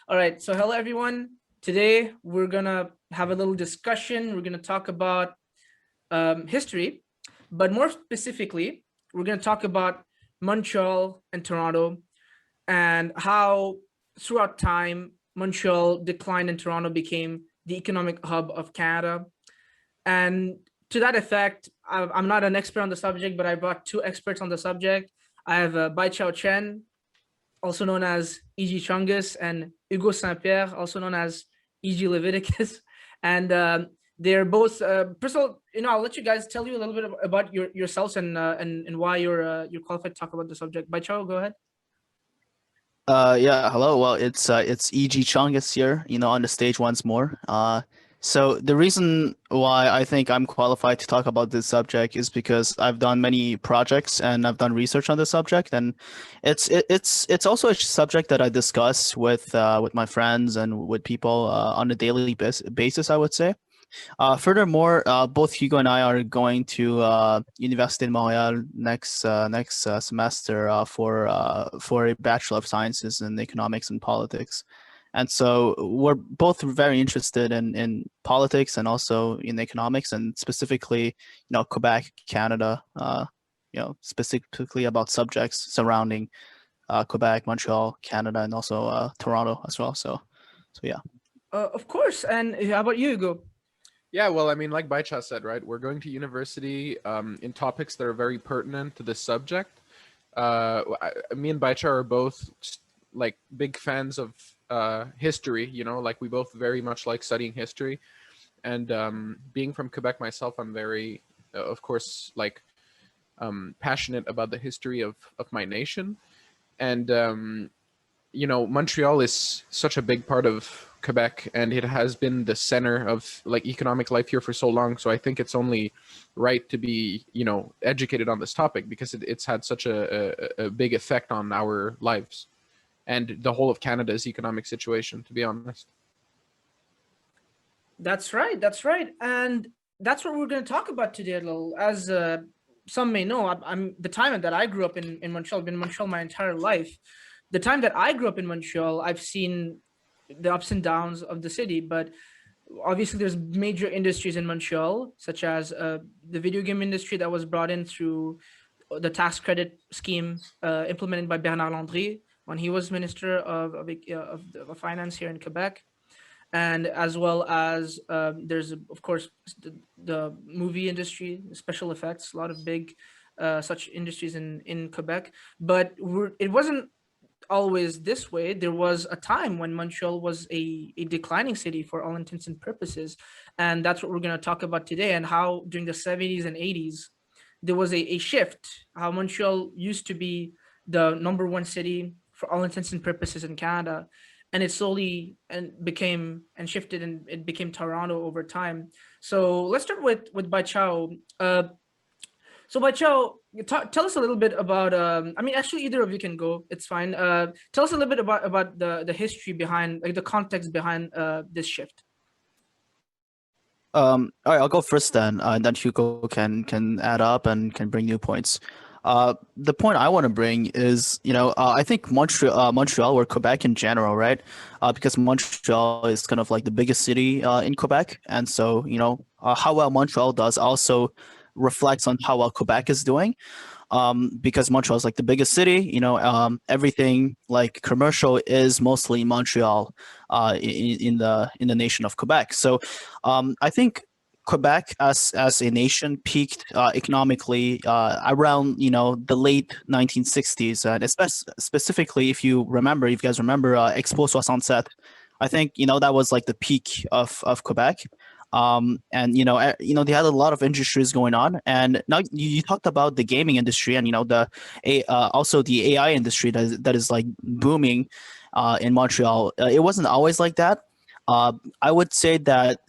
All right, so hello everyone. Today we're gonna have a little discussion. We're gonna talk about history, but more specifically, we're gonna talk about Montreal and Toronto and how throughout time Montreal declined and Toronto became the economic hub of Canada. And to that effect, I'm not an expert on the subject, but I brought two experts on the subject. I have Baichao Chen, also known as E.G. Chungus, and Hugo St-Pierre, also known as E.G. Leviticus. And they're both, first of all, I'll let you guys tell you a little bit about yourselves and why you're qualified to talk about the subject. Baichao, go ahead. Yeah, hello. Well, it's E.G. Chungus here, on the stage once more. So the reason why I think I'm qualified to talk about this subject is because I've done many projects and I've done research on this subject, and it's also a subject that I discuss with my friends and with people on a daily basis, I would say. Furthermore, both Hugo and I are going to Université de Montréal next semester for a Bachelor of Sciences in Economics and Politics, and so we're both very interested in politics and also in economics, and specifically, Quebec, Canada. Specifically about subjects surrounding Quebec, Montreal, Canada, and also Toronto as well. So yeah. Of course. And how about you, Hugo? Yeah, well, I mean, like Baicha said, right? We're going to university in topics that are very pertinent to this subject. Me and Baicha are both like big fans of history. Like we both very much like studying history, and being from Quebec myself, I'm very, of course, like passionate about the history of my nation, and Montreal is such a big part of Quebec, and it has been the center of like economic life here for so long. So I think it's only right to be, educated on this topic because it's had such a big effect on our lives and the whole of Canada's economic situation, to be honest. That's right. That's right. And that's what we're going to talk about today, little. As some may know, I'm the time that I grew up in Montreal. I've been in Montreal my entire life. The time that I grew up in Montreal, I've seen the ups and downs of the city, but obviously there's major industries in Montreal, such as the video game industry that was brought in through the tax credit scheme implemented by Bernard Landry when he was Minister of Finance here in Quebec. And as well as there's, of course, the movie industry, special effects, a lot of big such industries in Quebec. But it wasn't always this way. There was a time when Montreal was a declining city for all intents and purposes. And that's what we're going to talk about today, and how during the 70s and 80s, there was a shift, how Montreal used to be the number one city for all intents and purposes in Canada. And it slowly shifted, and it became Toronto over time. So let's start with Baichao. So Baichao, tell us a little bit about. I mean, actually, either of you can go. It's fine. Tell us a little bit about the history behind, like the context behind this shift. All right, I'll go first then, and then Hugo can add up and can bring new points. The point I want to bring is, I think Montreal or Quebec in general, right? Because Montreal is kind of like the biggest city in Quebec, and so how well Montreal does also reflects on how well Quebec is doing. Because Montreal is like the biggest city, everything like commercial is mostly Montreal, in the nation of Quebec. So, I think Quebec as a nation peaked economically around the late 1960s, and specifically if you guys remember Expo 67, I think that was like the peak of Quebec. And they had a lot of industries going on, and now you talked about the gaming industry, and also the AI industry that is like booming in Montreal. It wasn't always like that. I would say that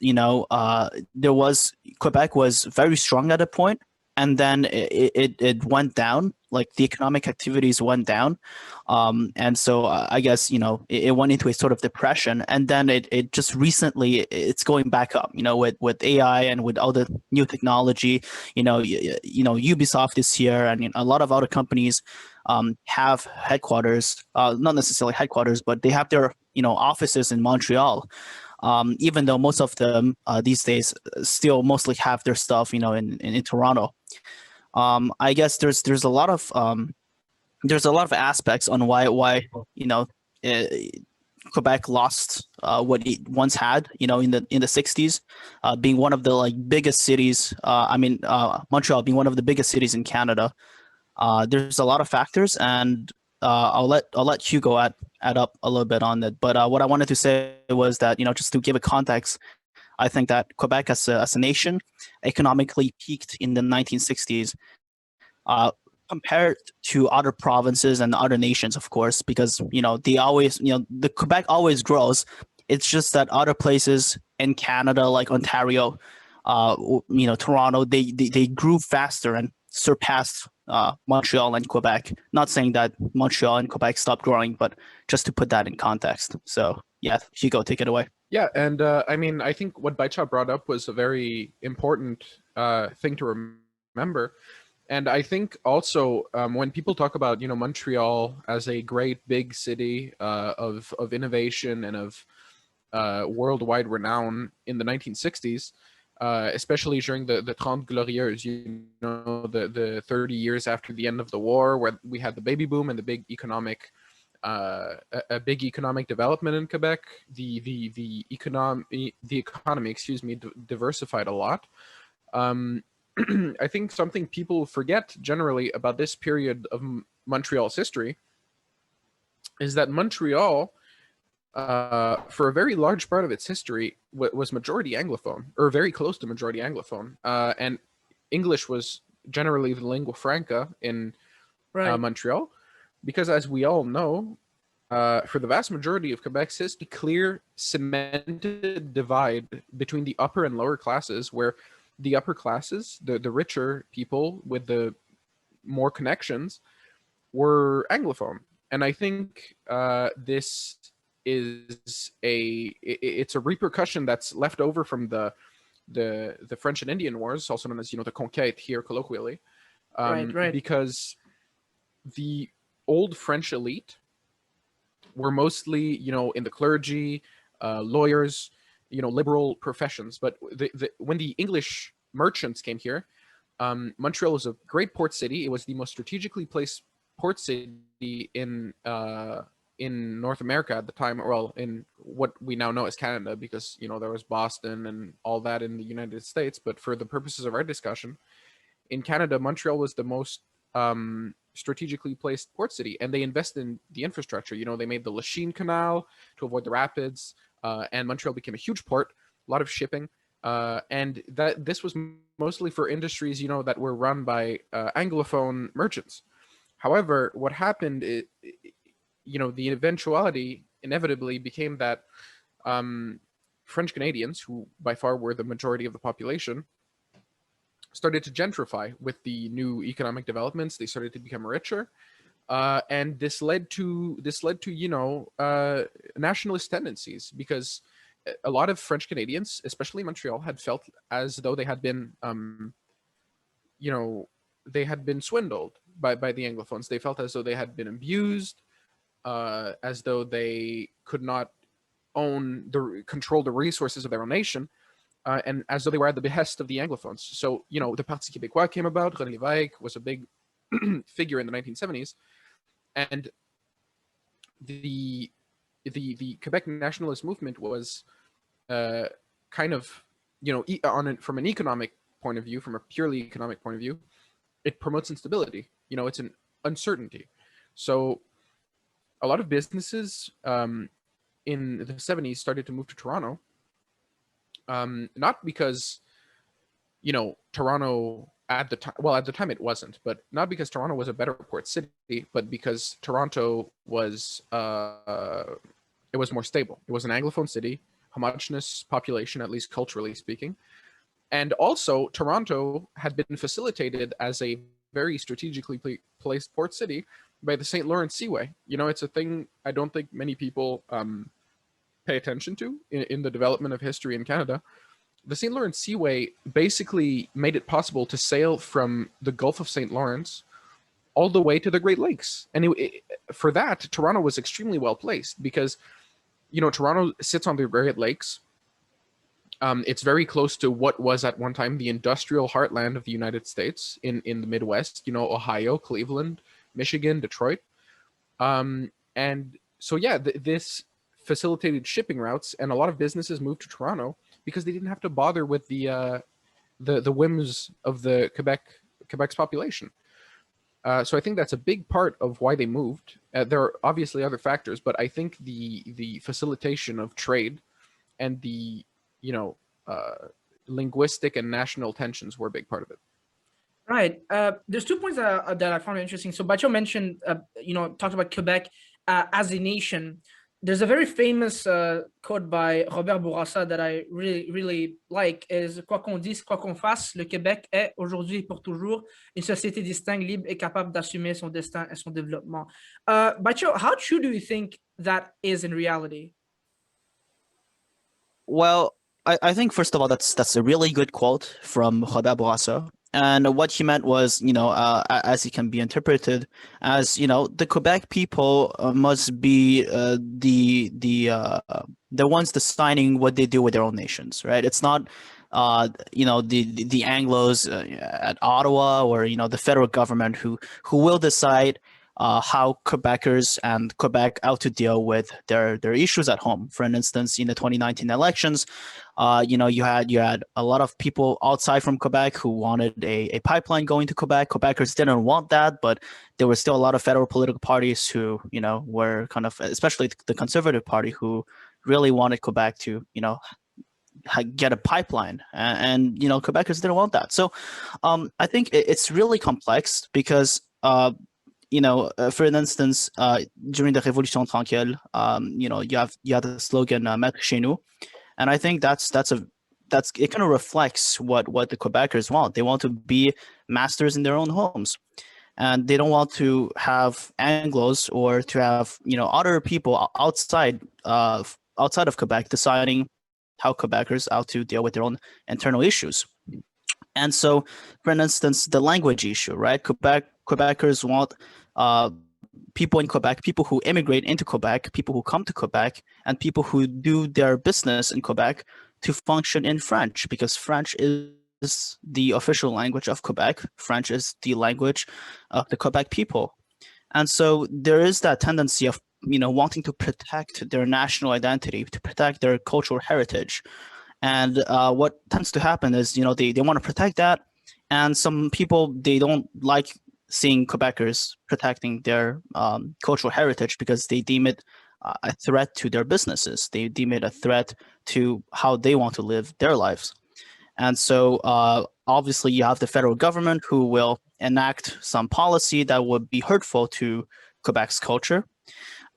Quebec was very strong at a point, and then it went down. Like the economic activities went down, and so I guess it went into a sort of depression, and then it just recently it's going back up. With AI and with all the new technology, Ubisoft is here, and a lot of other companies have headquarters, not necessarily headquarters, but they have their offices in Montreal. Even though most of them these days still mostly have their stuff, in Toronto. I guess there's a lot of aspects on why uh, Quebec lost what it once had, in the 60s, being one of the like biggest cities. Montreal being one of the biggest cities in Canada. There's a lot of factors, and I'll let Hugo add up a little bit on it. But what I wanted to say was that, just to give a context, I think that Quebec as a nation economically peaked in the 1960s, compared to other provinces and other nations, of course, because they always, the Quebec always grows. It's just that other places in Canada, like Ontario, Toronto, they grew faster and surpassed Montreal and Quebec. Not saying that Montreal and Quebec stopped growing, but just to put that in context. So yeah, Hugo, take it away. Yeah, and I think what Baichao brought up was a very important thing to remember. And I think also when people talk about Montreal as a great big city of innovation and of worldwide renown in the 1960s, especially during the Trente Glorieuses, the 30 years after the end of the war, where we had the baby boom and the big economic a big economic development in Quebec. The economy, diversified a lot. I think something people forget generally about this period of Montreal's history is that Montreal, for a very large part of its history, was majority Anglophone, or very close to majority Anglophone, and English was generally the lingua franca in Montreal, because as we all know, for the vast majority of Quebec's history, clear cemented divide between the upper and lower classes, where the upper classes, the richer people with the more connections, were Anglophone. And I think this is it's a repercussion that's left over from the French and Indian Wars, also known as the Conquête here colloquially, because the old French elite were mostly in the clergy, lawyers, liberal professions. But when the English merchants came here, Montreal was a great port city. It was the most strategically placed port city in North America at the time, well, in what we now know as Canada, because there was Boston and all that in the United States. But for the purposes of our discussion, in Canada, Montreal was the most strategically placed port city, and they invested in the infrastructure. They made the Lachine Canal to avoid the rapids, and Montreal became a huge port, a lot of shipping, and that this was mostly for industries that were run by Anglophone merchants. However, what happened, the eventuality inevitably became that French Canadians, who by far were the majority of the population, started to gentrify with the new economic developments. They started to become richer, and this led to nationalist tendencies, because a lot of French Canadians, especially Montreal, had felt as though they had been swindled by the Anglophones. They felt as though they had been abused, as though they could not control the resources of their own nation, and as though they were at the behest of the Anglophones. So, the Parti Québécois came about. René Lévesque was a big figure in the 1970s, and the Quebec nationalist movement was kind of, from an economic point of view, from a purely economic point of view, it promotes instability. It's an uncertainty. So a lot of businesses in the 70s started to move to Toronto, not because Toronto at the time it wasn't, but not because Toronto was a better port city, but because Toronto was it was more stable. It was an Anglophone city, homogenous population, at least culturally speaking, and also Toronto had been facilitated as a very strategically placed port city by the St. Lawrence Seaway. It's a thing I don't think many people pay attention to in the development of history in Canada. The St. Lawrence Seaway basically made it possible to sail from the Gulf of St. Lawrence all the way to the Great Lakes. And for that, Toronto was extremely well placed, because Toronto sits on the Great Lakes. It's very close to what was at one time the industrial heartland of the United States in the Midwest. Ohio, Cleveland, Michigan, Detroit. And so yeah, this facilitated shipping routes, and a lot of businesses moved to Toronto because they didn't have to bother with the whims of the Quebec's population. So I think that's a big part of why they moved. There are obviously other factors, but I think the facilitation of trade and the you know linguistic and national tensions were a big part of it. Right. There's 2 points that I found interesting. So Baichao mentioned, talked about Quebec as a nation. There's a very famous quote by Robert Bourassa that I really, really like is quoi qu'on dise, quoi qu'on fasse, le Québec est aujourd'hui et pour toujours une société distincte, libre et capable d'assumer son destin et son développement. Baichao, how true do you think that is in reality? Well, I think first of all that's a really good quote from Robert Bourassa. And what he meant was, as it can be interpreted as, the Quebec people must be the ones deciding what they do with their own nations, right? It's not, the Anglos at Ottawa or the federal government who will decide how Quebecers and Quebec ought to deal with their issues at home. For instance, in the 2019 elections, you had a lot of people outside from Quebec who wanted a pipeline going to Quebec. Quebecers didn't want that, but there were still a lot of federal political parties who, were kind of, especially the Conservative Party, who really wanted Quebec to, get a pipeline, and Quebecers didn't want that. So I think it's really complex because for instance, during the Révolution tranquille, you have the slogan "Maître chez nous," and I think that's it kind of reflects what the Quebecers want. They want to be masters in their own homes, and they don't want to have Anglos or to have other people outside of Quebec deciding how Quebecers ought to deal with their own internal issues. And so, for instance, the language issue, right? Quebecers want people in Quebec, people who immigrate into Quebec, people who come to Quebec, and people who do their business in Quebec to function in French, because French is the official language of Quebec. French is the language of the Quebec people. And so there is that tendency of wanting to protect their national identity, to protect their cultural heritage. And what tends to happen is, they want to protect that. And some people, they don't like seeing Quebecers protecting their cultural heritage because they deem it a threat to their businesses. They deem it a threat to how they want to live their lives. And so obviously you have the federal government who will enact some policy that would be hurtful to Quebec's culture,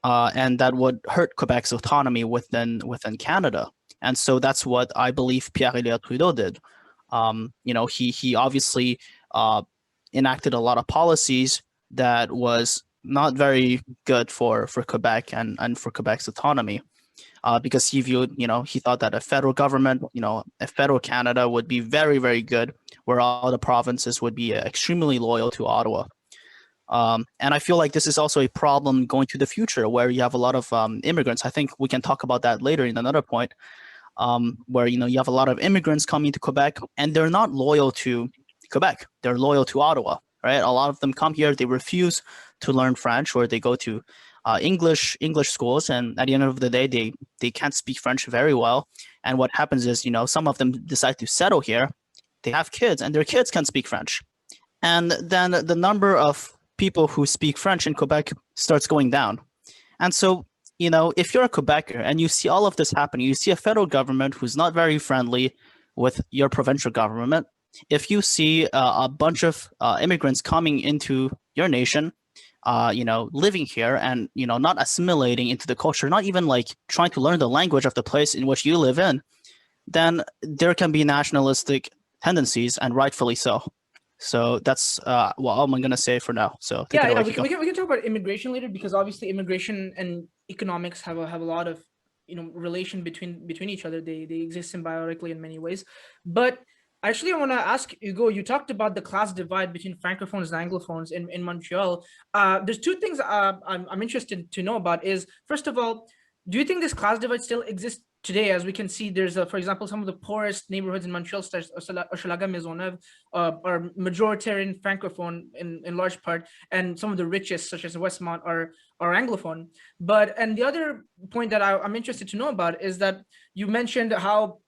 and that would hurt Quebec's autonomy within Canada. And so that's what I believe Pierre-Éliott Trudeau did. He obviously enacted a lot of policies that was not very good for Quebec and for Quebec's autonomy, because he viewed, he thought that a federal government, a federal Canada would be very, very good, where all the provinces would be extremely loyal to Ottawa. And I feel like this is also a problem going to the future, where you have a lot of immigrants. I think we can talk about that later in another point, where you have a lot of immigrants coming to Quebec, and they're not loyal to Quebec. They're loyal to Ottawa, right? A lot of them come here, they refuse to learn French, or they go to English schools, and at the end of the day, they can't speak French very well. And what happens is, some of them decide to settle here. They have kids, and their kids can speak French, and then the number of people who speak French in Quebec starts going down. And so, if you're a Quebecer and you see all of this happening, you see a federal government who's not very friendly with your provincial government. If you see a bunch of immigrants coming into your nation, living here and, not assimilating into the culture, not even like trying to learn the language of the place in which you live in, then there can be nationalistic tendencies, and rightfully so. So that's all I'm going to say for now. So take it away, we can talk about immigration later, because obviously immigration and economics have a lot of relation between each other. They exist symbiotically in many ways. But actually, I want to ask Hugo. You talked about the class divide between francophones and anglophones in Montreal. There's two things I'm interested to know about. Is first of all, Do you think this class divide still exists today? As we can see, there's, for example, some of the poorest neighborhoods in Montreal, such as Hochelaga, Maisonneuve, are majoritarian francophone in large part, and some of the richest, such as Westmont, are anglophone. And the other point that I'm interested to know about is that you mentioned how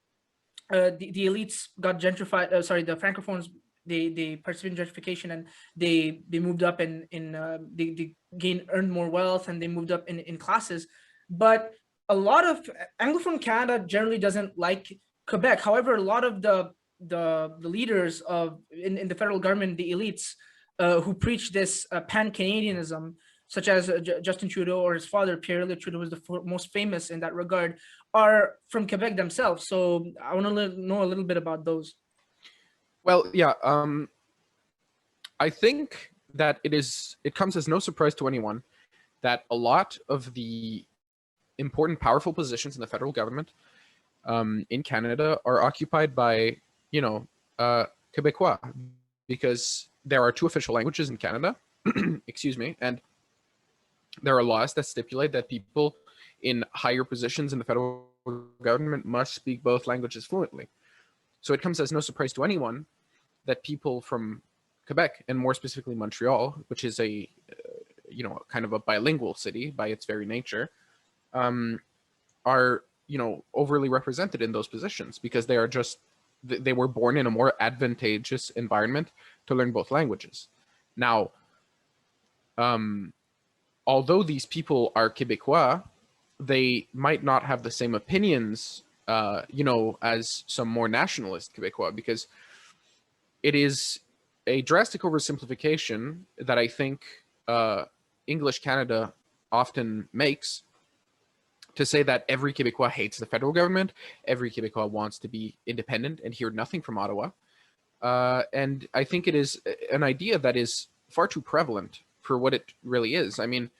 the elites got gentrified. The francophones, they participated in gentrification, and they moved up they earned more wealth, and they moved up in classes. But a lot of anglophone Canada generally doesn't like Quebec. However, a lot of the leaders in the federal government, the elites, who preach this pan-Canadianism, such as Justin Trudeau or his father, Pierre Trudeau, was the most famous in that regard, are from Quebec themselves. So I want to know a little bit about those. Well, yeah, I think that it comes as no surprise to anyone that a lot of the important, powerful positions in the federal government in Canada are occupied by, Quebecois, because there are two official languages in Canada, excuse me, and there are laws that stipulate that people in higher positions in the federal government must speak both languages fluently. So it comes as no surprise to anyone that people from Quebec, and more specifically Montreal, which is a kind of a bilingual city by its very nature, are overly represented in those positions because they were born in a more advantageous environment to learn both languages. Now, although these people are Quebecois, they might not have the same opinions, as some more nationalist Quebecois, because it is a drastic oversimplification that I think English Canada often makes to say that every Quebecois hates the federal government, every Quebecois wants to be independent and hear nothing from Ottawa. And I think it is an idea that is far too prevalent for what it really is. I mean,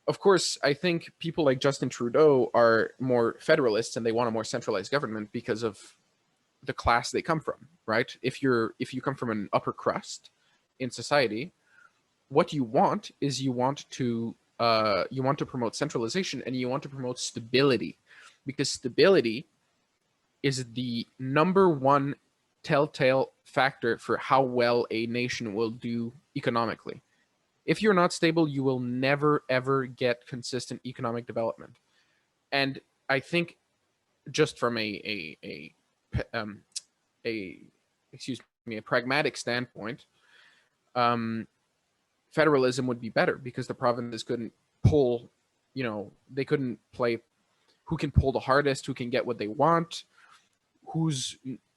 of course, I think people like Justin Trudeau are more federalists and they want a more centralized government because of the class they come from, right? If you come from an upper crust in society, what you want is you want to promote centralization and you want to promote stability, because stability is the number one telltale factor for how well a nation will do economically. If you're not stable, you will never ever get consistent economic development. And I think, just from a pragmatic standpoint, federalism would be better because the provinces couldn't pull, they couldn't play who can pull the hardest, who can get what they want, whose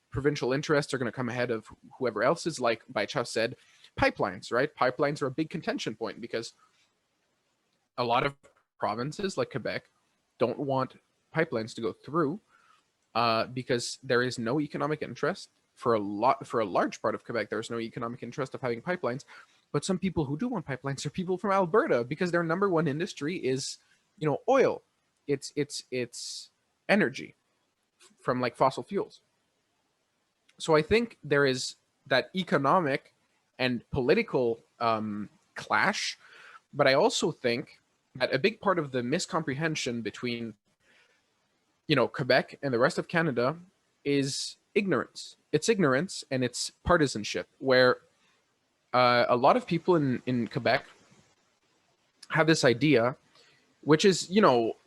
provincial interests are going to come ahead of whoever else's. Like Baichao said, pipelines, right? Pipelines are a big contention point because a lot of provinces like Quebec don't want pipelines to go through because there is no economic interest for a large part of Quebec. There's no economic interest of having pipelines, but some people who do want pipelines are people from Alberta because their number one industry is, oil. It's energy from like fossil fuels. So I think there is that economic and political clash, but I also think that a big part of the miscomprehension between Quebec and the rest of Canada is ignorance. It's ignorance and it's partisanship, where a lot of people in Quebec have this idea, which is,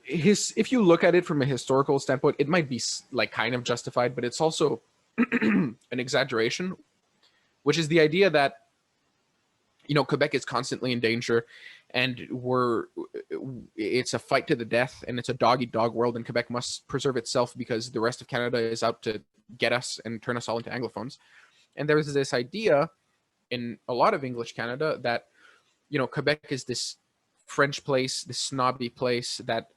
if you look at it from a historical standpoint, it might be like kind of justified, but it's also an exaggeration, which is the idea that Quebec is constantly in danger and it's a fight to the death and it's a dog-eat-dog world, and Quebec must preserve itself because the rest of Canada is out to get us and turn us all into Anglophones. And there's this idea in a lot of English Canada that, Quebec is this French place, this snobby place that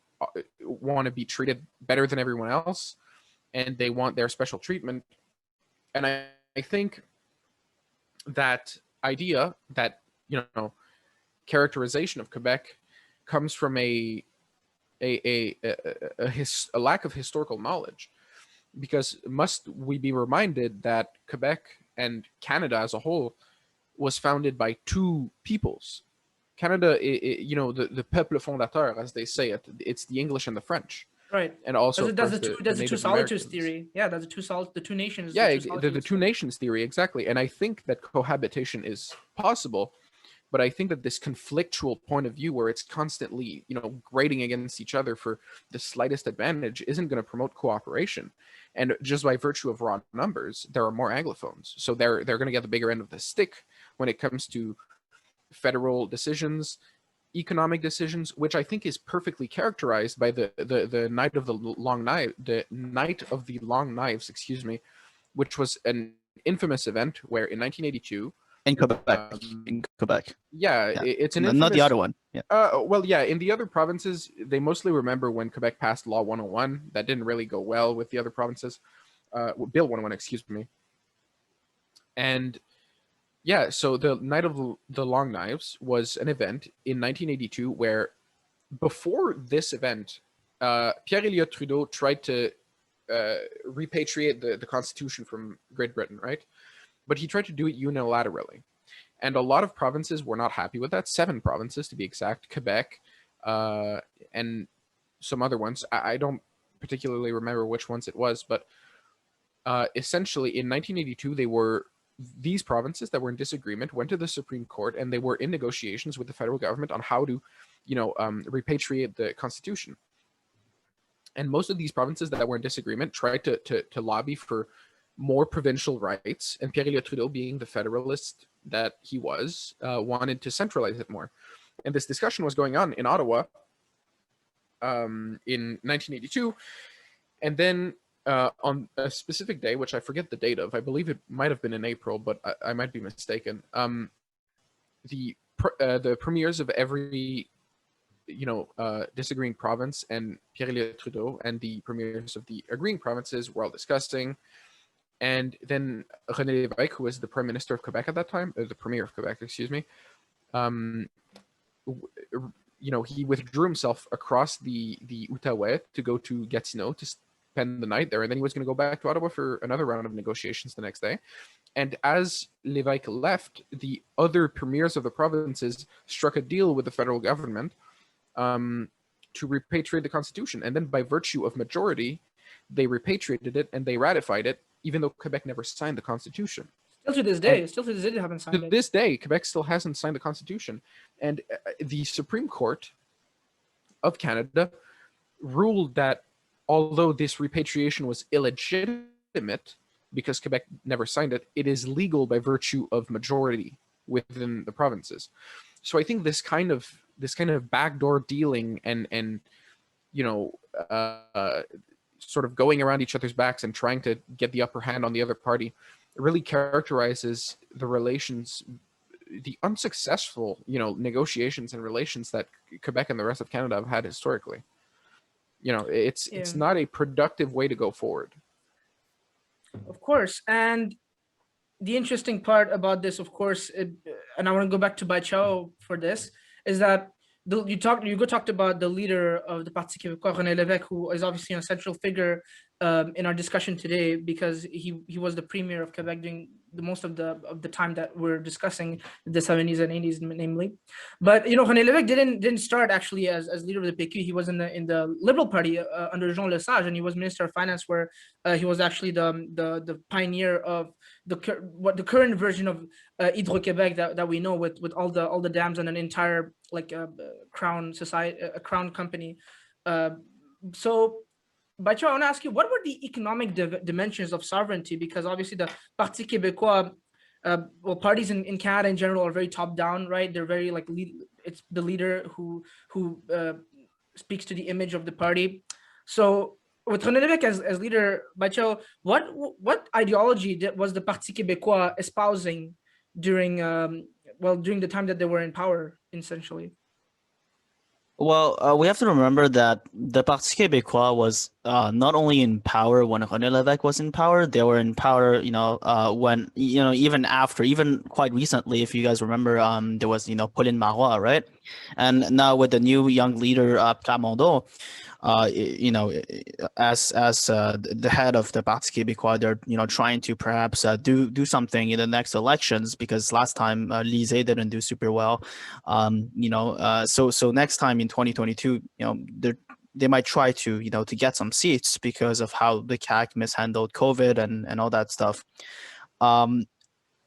want to be treated better than everyone else and they want their special treatment. And I think that idea, that characterization of Quebec, comes from a lack of historical knowledge, because must we be reminded that Quebec and Canada as a whole was founded by two peoples, Canada, the peuple fondateur, as they say it, it's the English and the French, Right. and also, of That's course, the the two Native solitudes Americans. theory. Yeah, that's the two nations, the Yeah, two the solitudes two theory. nations theory, exactly. And I think that cohabitation is possible, but I think that this conflictual point of view where it's constantly, grating against each other for the slightest advantage isn't going to promote cooperation. And just by virtue of raw numbers, there are more anglophones, so they're going to get the bigger end of the stick when it comes to federal decisions, economic decisions, which I think is perfectly characterized by the night of the long knives, excuse me, which was an infamous event where in 1982, In Quebec. yeah, Yeah. it's an Not the infamous. other one. Yeah. Well, yeah, in the other provinces, they mostly remember when Quebec passed Law 101. That didn't really go well with the other provinces. Bill 101, excuse me. And yeah, so the Night of the Long Knives was an event in 1982 where, before this event, Pierre Elliott Trudeau tried to repatriate the Constitution from Great Britain, right? But he tried to do it unilaterally. And a lot of provinces were not happy with that. 7 provinces, to be exact: Quebec, and some other ones. I don't particularly remember which ones it was, but essentially in 1982, these provinces that were in disagreement went to the Supreme Court, and they were in negotiations with the federal government on how to, repatriate the Constitution. And most of these provinces that were in disagreement tried to lobby for more provincial rights, and Pierre Elliott Trudeau, being the federalist that he was, wanted to centralize it more. And this discussion was going on in Ottawa in 1982, and then on a specific day, which I forget the date of, I believe it might have been in April, but I might be mistaken. The premiers of every disagreeing province and Pierre Elliott Trudeau and the premiers of the agreeing provinces were all discussing. And then René Lévesque, who was the Prime Minister of Quebec at that time, the Premier of Quebec, excuse me, he withdrew himself across the Outaouais to go to Gatineau to spend the night there, and then he was going to go back to Ottawa for another round of negotiations the next day. And as Lévesque left, the other premiers of the provinces struck a deal with the federal government to repatriate the Constitution. And then by virtue of majority, they repatriated it and they ratified it, even though Quebec never signed the Constitution. Still to this day, they haven't signed it. To this day, Quebec still hasn't signed the Constitution. And the Supreme Court of Canada ruled that although this repatriation was illegitimate because Quebec never signed it, it is legal by virtue of majority within the provinces. So I think this kind of backdoor dealing and sort of going around each other's backs and trying to get the upper hand on the other party really characterizes the relations, the unsuccessful, negotiations and relations that Quebec and the rest of Canada have had historically. It's not a productive way to go forward. Of course. And the interesting part about this, of course, and I want to go back to Baichao for this, is that Hugo talked about the leader of the Parti Québécois, René Lévesque, who is obviously a central figure in our discussion today because he was the premier of Quebec during the most of the time that we're discussing, the 70s and 80s namely. But René Lévesque didn't start actually as leader of the PQ. He was in the Liberal Party under Jean Lesage, and he was Minister of Finance, where he was actually the pioneer of the current version of Hydro-Québec that we know with all the dams and an entire crown company. So Baichao, I want to ask you, what were the economic dimensions of sovereignty? Because obviously the Parti Québécois, parties in Canada in general are very top down, right? They're very it's the leader who speaks to the image of the party. So with René Lévesque as leader, Baichao, what ideology was the Parti Québécois espousing during the time that they were in power, essentially? Well, we have to remember that the Parti Québécois was not only in power when René Lévesque was in power, they were in power, when, even quite recently, if you guys remember, there was, Pauline Marois, right? And now with the new young leader, Plamondon, as the head of the Parti Québécois, they're trying to perhaps do something in the next elections, because last time Lisée didn't do super well. So next time in 2022, they might try to get some seats because of how the CAC mishandled COVID and all that stuff.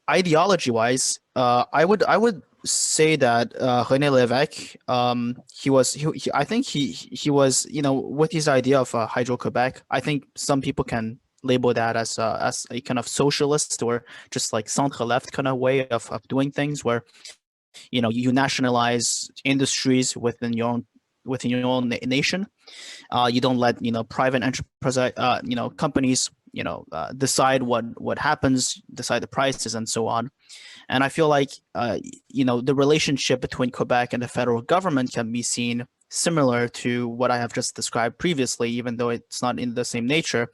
Ideology wise, I would say that René Lévesque, I think he was, with his idea of Hydro Quebec. I think some people can label that as a kind of socialist, or just like centre left kind of way of doing things, where you nationalize industries within your own nation. You don't let private enterprise companies decide what happens, decide the prices, and so on. And I feel like the relationship between Quebec and the federal government can be seen similar to what I have just described previously, even though it's not in the same nature.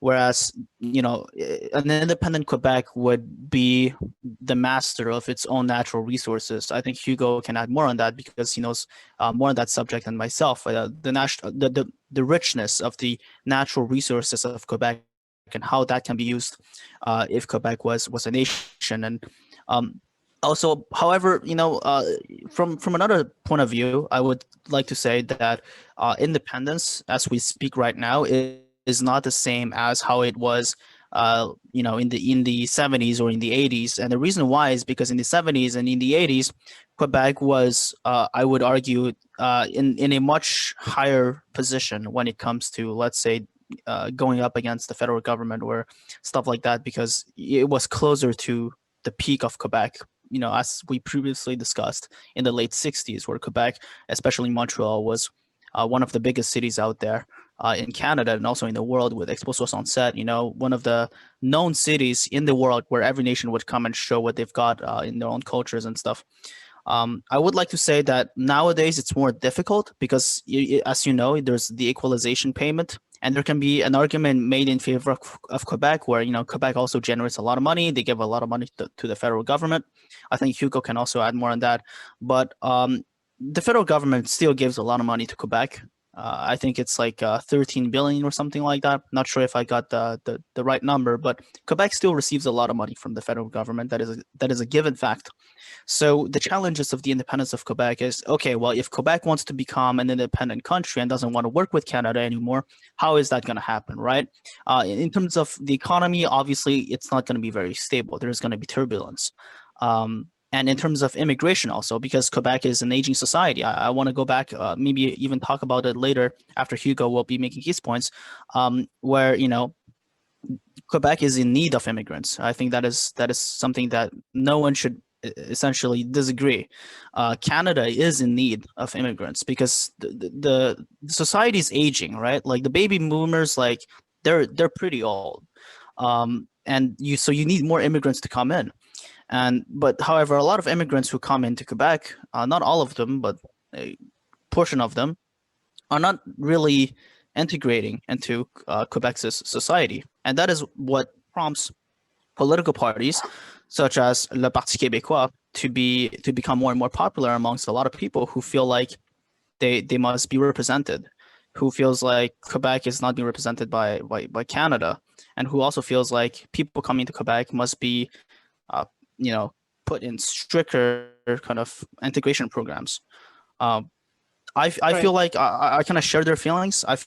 Whereas an independent Quebec would be the master of its own natural resources. I think Hugo can add more on that, because he knows more on that subject than myself. The richness of the natural resources of Quebec, and how that can be used if Quebec was a nation. And also, however, from another point of view, I would like to say that independence, as we speak right now, is not the same as how it was, in the 70s or in the 80s. And the reason why is because in the 70s and in the 80s, Quebec was, I would argue, in a much higher position when it comes to, let's say, going up against the federal government or stuff like that, because it was closer to the peak of Quebec, as we previously discussed, in the late 60s, where Quebec, especially Montreal, was one of the biggest cities out there in Canada and also in the world, with Expo 67, one of the known cities in the world where every nation would come and show what they've got in their own cultures and stuff. I would like to say that nowadays it's more difficult because, as you know, there's the equalization payment, and there can be an argument made in favor of Quebec, where Quebec also generates a lot of money. They give a lot of money to the federal government. I think Hugo can also add more on that. But the federal government still gives a lot of money to Quebec. I think it's like 13 billion or something like that. Not sure if I got the right number, but Quebec still receives a lot of money from the federal government. That is a given fact. So the challenges of the independence of Quebec is, okay, well, if Quebec wants to become an independent country and doesn't want to work with Canada anymore, how is that going to happen, right? In terms of the economy, obviously, it's not going to be very stable. There's going to be turbulence. And in terms of immigration also, because Quebec is an aging society, I want to go back, maybe even talk about it later after Hugo will be making his points, where, Quebec is in need of immigrants. I think that is something that no one should essentially disagree. Canada is in need of immigrants because the society is aging, right? Like the baby boomers, like they're pretty old, and you need more immigrants to come in. But however, a lot of immigrants who come into Quebec, not all of them, but a portion of them, are not really integrating into Quebec's society, and that is what prompts political parties such as Le Parti Québécois to become more and more popular amongst a lot of people who feel like they must be represented, who feels like Quebec is not being represented by Canada, and who also feels like people coming to Quebec must be put in stricter kind of integration programs. I feel like I kind of share their feelings. I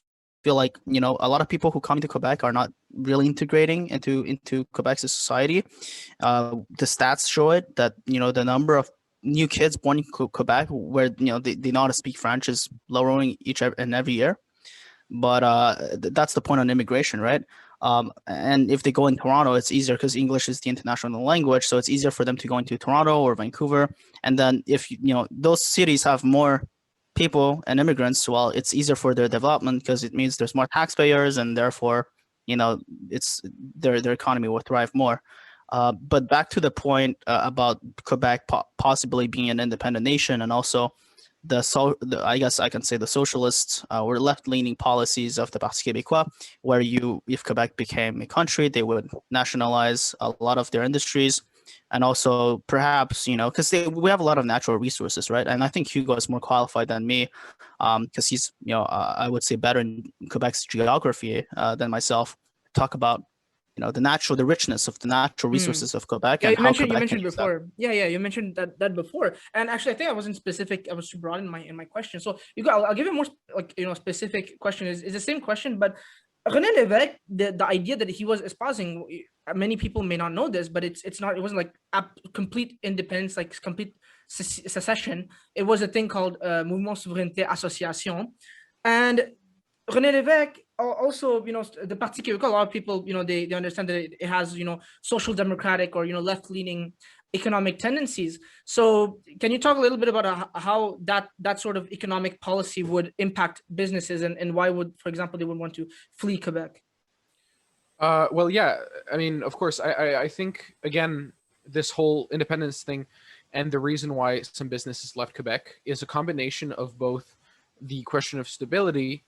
feel like a lot of people who come to Quebec are not really integrating into Quebec's society. The stats show it that the number of new kids born in Quebec where they know how to speak French is lowering each and every year. But that's the point on immigration, right? And if they go in Toronto, it's easier because English is the international language, so it's easier for them to go into Toronto or Vancouver. And then if those cities have more people and immigrants, well, it's easier for their development because it means there's more taxpayers, and therefore, it's their economy will thrive more. But back to the point about Quebec possibly being an independent nation, and also I guess I can say the socialists or left-leaning policies of the Parti Québécois, where if Quebec became a country, they would nationalize a lot of their industries. And also perhaps, because we have a lot of natural resources, right? And I think Hugo is more qualified than me, because he's, I would say better in Quebec's geography than myself. Talk about, the richness of the natural Hmm. resources of Quebec Yeah, and you how mentioned Quebec can use that. before. Yeah, you mentioned that before. And actually, I think I wasn't specific. I was too broad in my question. So you got. I'll give you more like specific question. Is the same question, but René Lévesque, the idea that he was espousing, many people may not know this, but it's not. It wasn't like complete independence, like complete secession. It was a thing called Mouvement Souveraineté Association, and René Lévesque also, the Parti Québécois, a lot of people, they understand that it has, social democratic or, left leaning economic tendencies. So can you talk a little bit about how that sort of economic policy would impact businesses, and why would, for example, they would want to flee Quebec? Well, yeah. I mean, of course, I think again, this whole independence thing, and the reason why some businesses left Quebec is a combination of both the question of stability,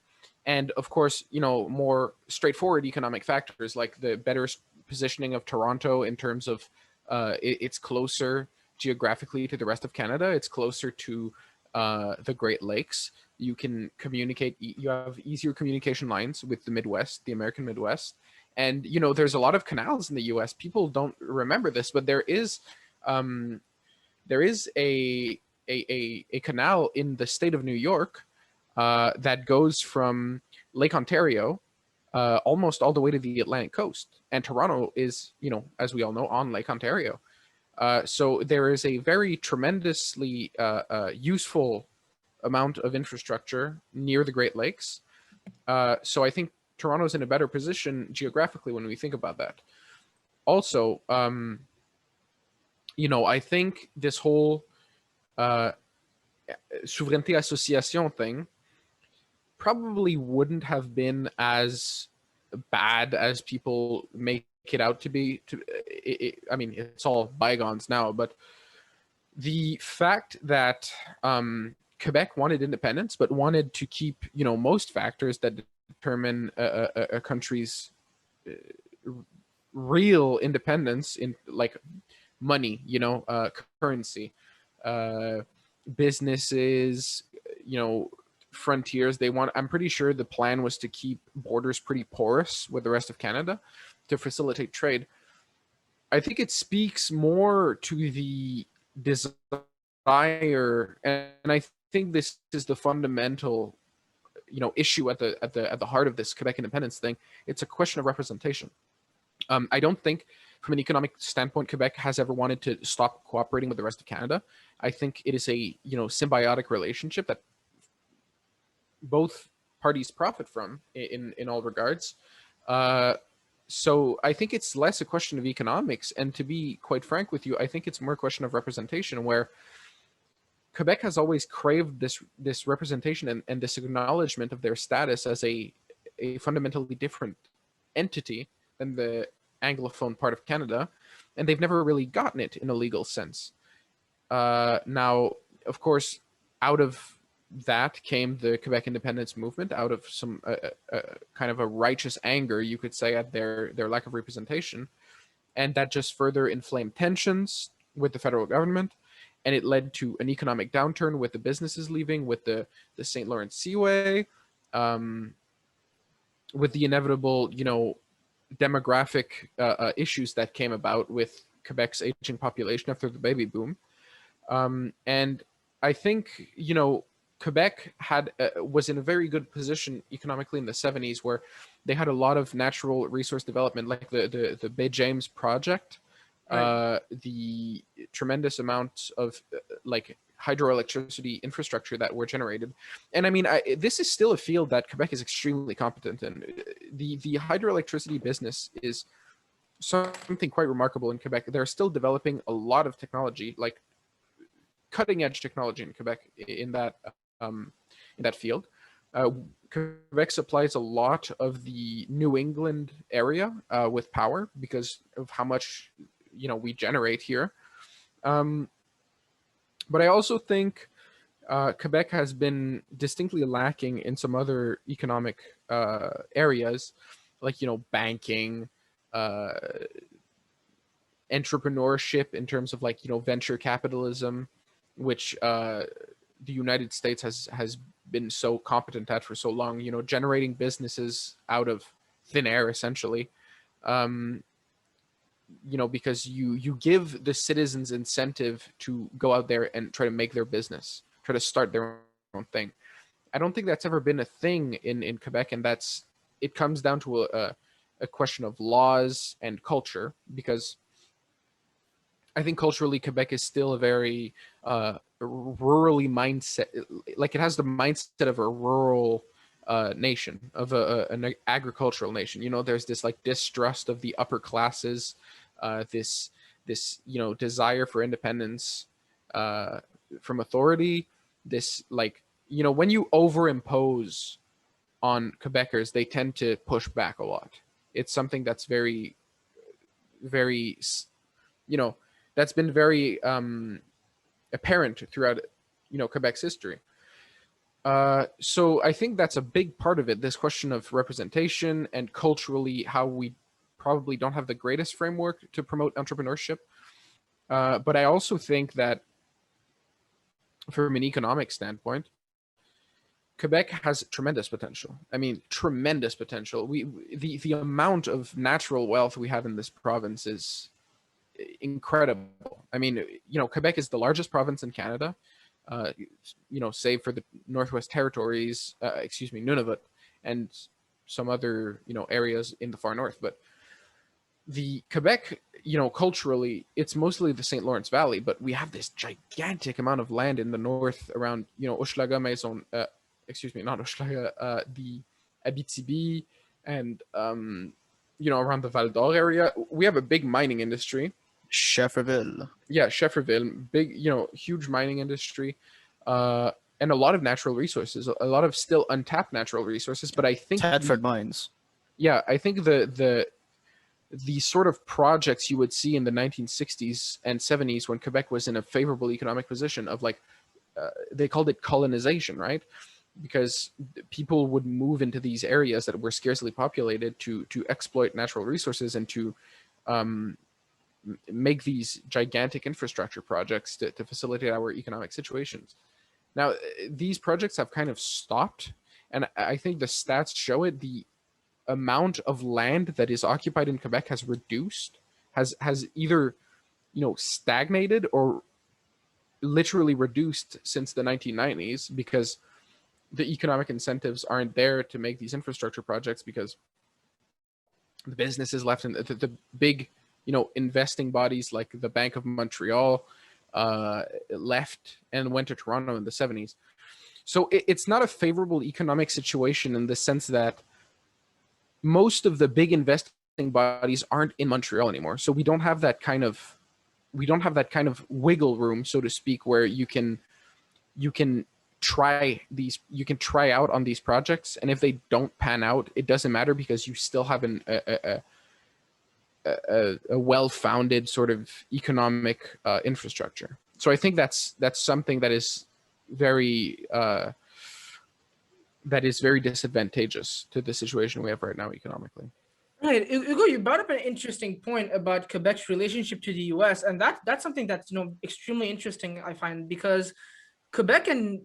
and of course, more straightforward economic factors like the better positioning of Toronto in terms of it's closer geographically to the rest of Canada. It's closer to the Great Lakes. You can communicate. You have easier communication lines with the Midwest, the American Midwest, and there's a lot of canals in the US. People don't remember this, but um, there is a canal in the state of New York that goes from Lake Ontario almost all the way to the Atlantic coast, and Toronto is, as we all know, on Lake Ontario. So there is a very tremendously useful amount of infrastructure near the Great Lakes. So I think Toronto's in a better position geographically when we think about that. Also, I think this whole uh, souveraineté association thing probably wouldn't have been as bad as people make it out to be. I mean, it's all bygones now, but the fact that Quebec wanted independence, but wanted to keep, most factors that determine a country's real independence in like money, currency, uh, businesses, frontiers. I'm pretty sure the plan was to keep borders pretty porous with the rest of Canada to facilitate trade. I think it speaks more to the desire, and I think this is the fundamental, issue at the heart of this Quebec independence thing. It's a question of representation. I don't think, from an economic standpoint, Quebec has ever wanted to stop cooperating with the rest of Canada. I think it is a symbiotic relationship that both parties profit from in all regards. So I think it's less a question of economics, and to be quite frank with you, I think it's more a question of representation, where Quebec has always craved this representation and this acknowledgement of their status as a fundamentally different entity than the Anglophone part of Canada, and they've never really gotten it in a legal sense. Now, of course, out of that came the Quebec independence movement, out of some kind of a righteous anger, you could say, at their lack of representation, and that just further inflamed tensions with the federal government, and it led to an economic downturn with the businesses leaving, with the St. Lawrence Seaway, with the inevitable, demographic issues that came about with Quebec's aging population after the baby boom. And I think, Quebec was in a very good position economically in the 70s, where they had a lot of natural resource development, like the Bay James project, Right. the tremendous amounts of like hydroelectricity infrastructure that were generated. And I mean, this is still a field that Quebec is extremely competent in. The hydroelectricity business is something quite remarkable in Quebec. They're still developing a lot of technology, like cutting edge technology in Quebec in that field. Quebec supplies a lot of the New England area with power because of how much we generate here. But I also think Quebec has been distinctly lacking in some other economic areas, like banking, uh, entrepreneurship in terms of like, you know, venture capitalism, which the United States has been so competent at for so long, you know, generating businesses out of thin air essentially. um, you know, because you give the citizens incentive to go out there and try to make their business, try to start their own thing. I don't think that's ever been a thing in Quebec, and that's, it comes down to a question of laws and culture, because I think culturally Quebec is still a very rurally mindset. Like, it has the mindset of a rural nation, of an agricultural nation. You know, there's this like distrust of the upper classes, this you know, desire for independence from authority. This, like, you know, when you overimpose on Quebecers, they tend to push back a lot. It's something that's very, very, you know, that's been very apparent throughout, you know, Quebec's history. So I think that's a big part of it. This question of representation, and culturally how we probably don't have the greatest framework to promote entrepreneurship. But I also think that from an economic standpoint, Quebec has tremendous potential. I mean, tremendous potential. The amount of natural wealth we have in this province is incredible. I mean, you know, Quebec is the largest province in Canada, you know, save for the Northwest Territories, excuse me, Nunavut, and some other, you know, areas in the far north. But the Quebec, you know, culturally, it's mostly the St. Lawrence Valley, but we have this gigantic amount of land in the north around, you know, Hochelaga, Maison, excuse me, not Hochelaga, the Abitibi, and, you know, around the Val d'Or area. We have a big mining industry. Shefferville. Yeah, Shefferville, big, you know, huge mining industry, and a lot of natural resources, a lot of still untapped natural resources. But I think Thetford Mines. yeah, I think the sort of projects you would see in the 1960s and 70s, when Quebec was in a favorable economic position, of like, they called it colonization, right? Because people would move into these areas that were scarcely populated to exploit natural resources, and to make these gigantic infrastructure projects to facilitate our economic situations. Now, these projects have kind of stopped, and I think the stats show it. The amount of land that is occupied in Quebec has reduced, has either, you know, stagnated or literally reduced since the 1990s, because the economic incentives aren't there to make these infrastructure projects, because the businesses left, and the big, you know, investing bodies like the Bank of Montreal left and went to Toronto in the 70s. So it's not a favorable economic situation, in the sense that most of the big investing bodies aren't in Montreal anymore. So we don't have that kind of wiggle room, so to speak, where you can try out on these projects, and if they don't pan out, it doesn't matter, because you still have a well-founded sort of economic infrastructure. So I think that's something that is very disadvantageous to the situation we have right now economically. Right, Hugo, you brought up an interesting point about Quebec's relationship to the U.S., and that's something that's, you know, extremely interesting, I find, because Quebec and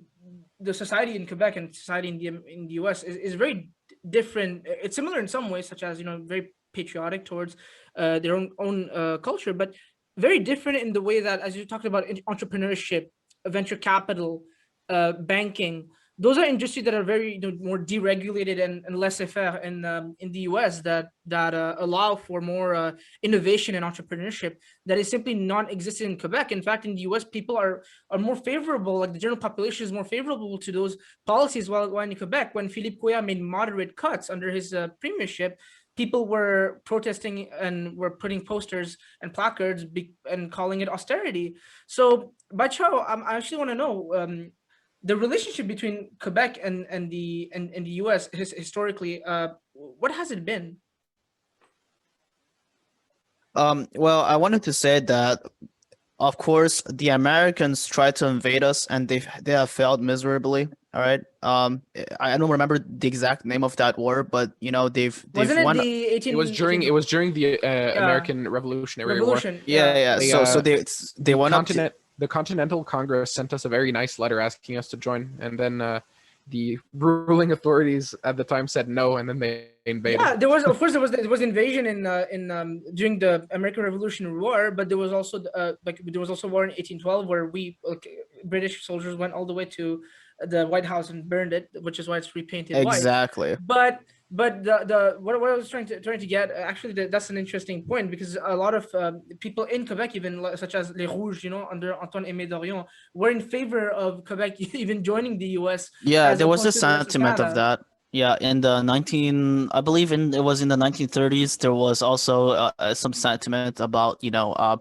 the society in Quebec and society in the U.S. is very different. It's similar in some ways, such as, you know, very patriotic towards their own culture, but very different in the way that, as you talked about, entrepreneurship, venture capital, banking. Those are industries that are very, you know, more deregulated and laissez-faire in the U.S. that allow for more innovation and entrepreneurship that is simply non-existent in Quebec. In fact, in the U.S., people are more favorable, like the general population is more favorable to those policies, while in Quebec, when Philippe Couillard made moderate cuts under his premiership, people were protesting and were putting posters and placards and calling it austerity. So, Baichao, I actually want to know, the relationship between Quebec and the U.S. Historically, what has it been? Well, I wanted to say that, of course, the Americans tried to invade us, and they have failed miserably. All right. I don't remember the exact name of that war, but you know they've Wasn't it won. the It was 18, during 18 it was during the yeah, American Revolutionary War. revolution? Yeah, Yeah. yeah. They So they the went up to the Continental Congress sent us a very nice letter asking us to join, and then the ruling authorities at the time said no, and then they invaded. Yeah, there was, of course, there was invasion in during the American Revolutionary War, but there was also like there was also war in 1812 where we British soldiers went all the way to the White House and burned it, which is why it's repainted white. exactly. But the what I was trying to get, actually, that's an interesting point, because a lot of people in Quebec, even such as Les Rouges, under Antoine Aimé Dorion, were in favor of Quebec even joining the U.S. Yeah, as there was a opposed to the rest of sentiment of Canada. that. Yeah, in the 19, I believe it was in the 1930s, there was also some sentiment about,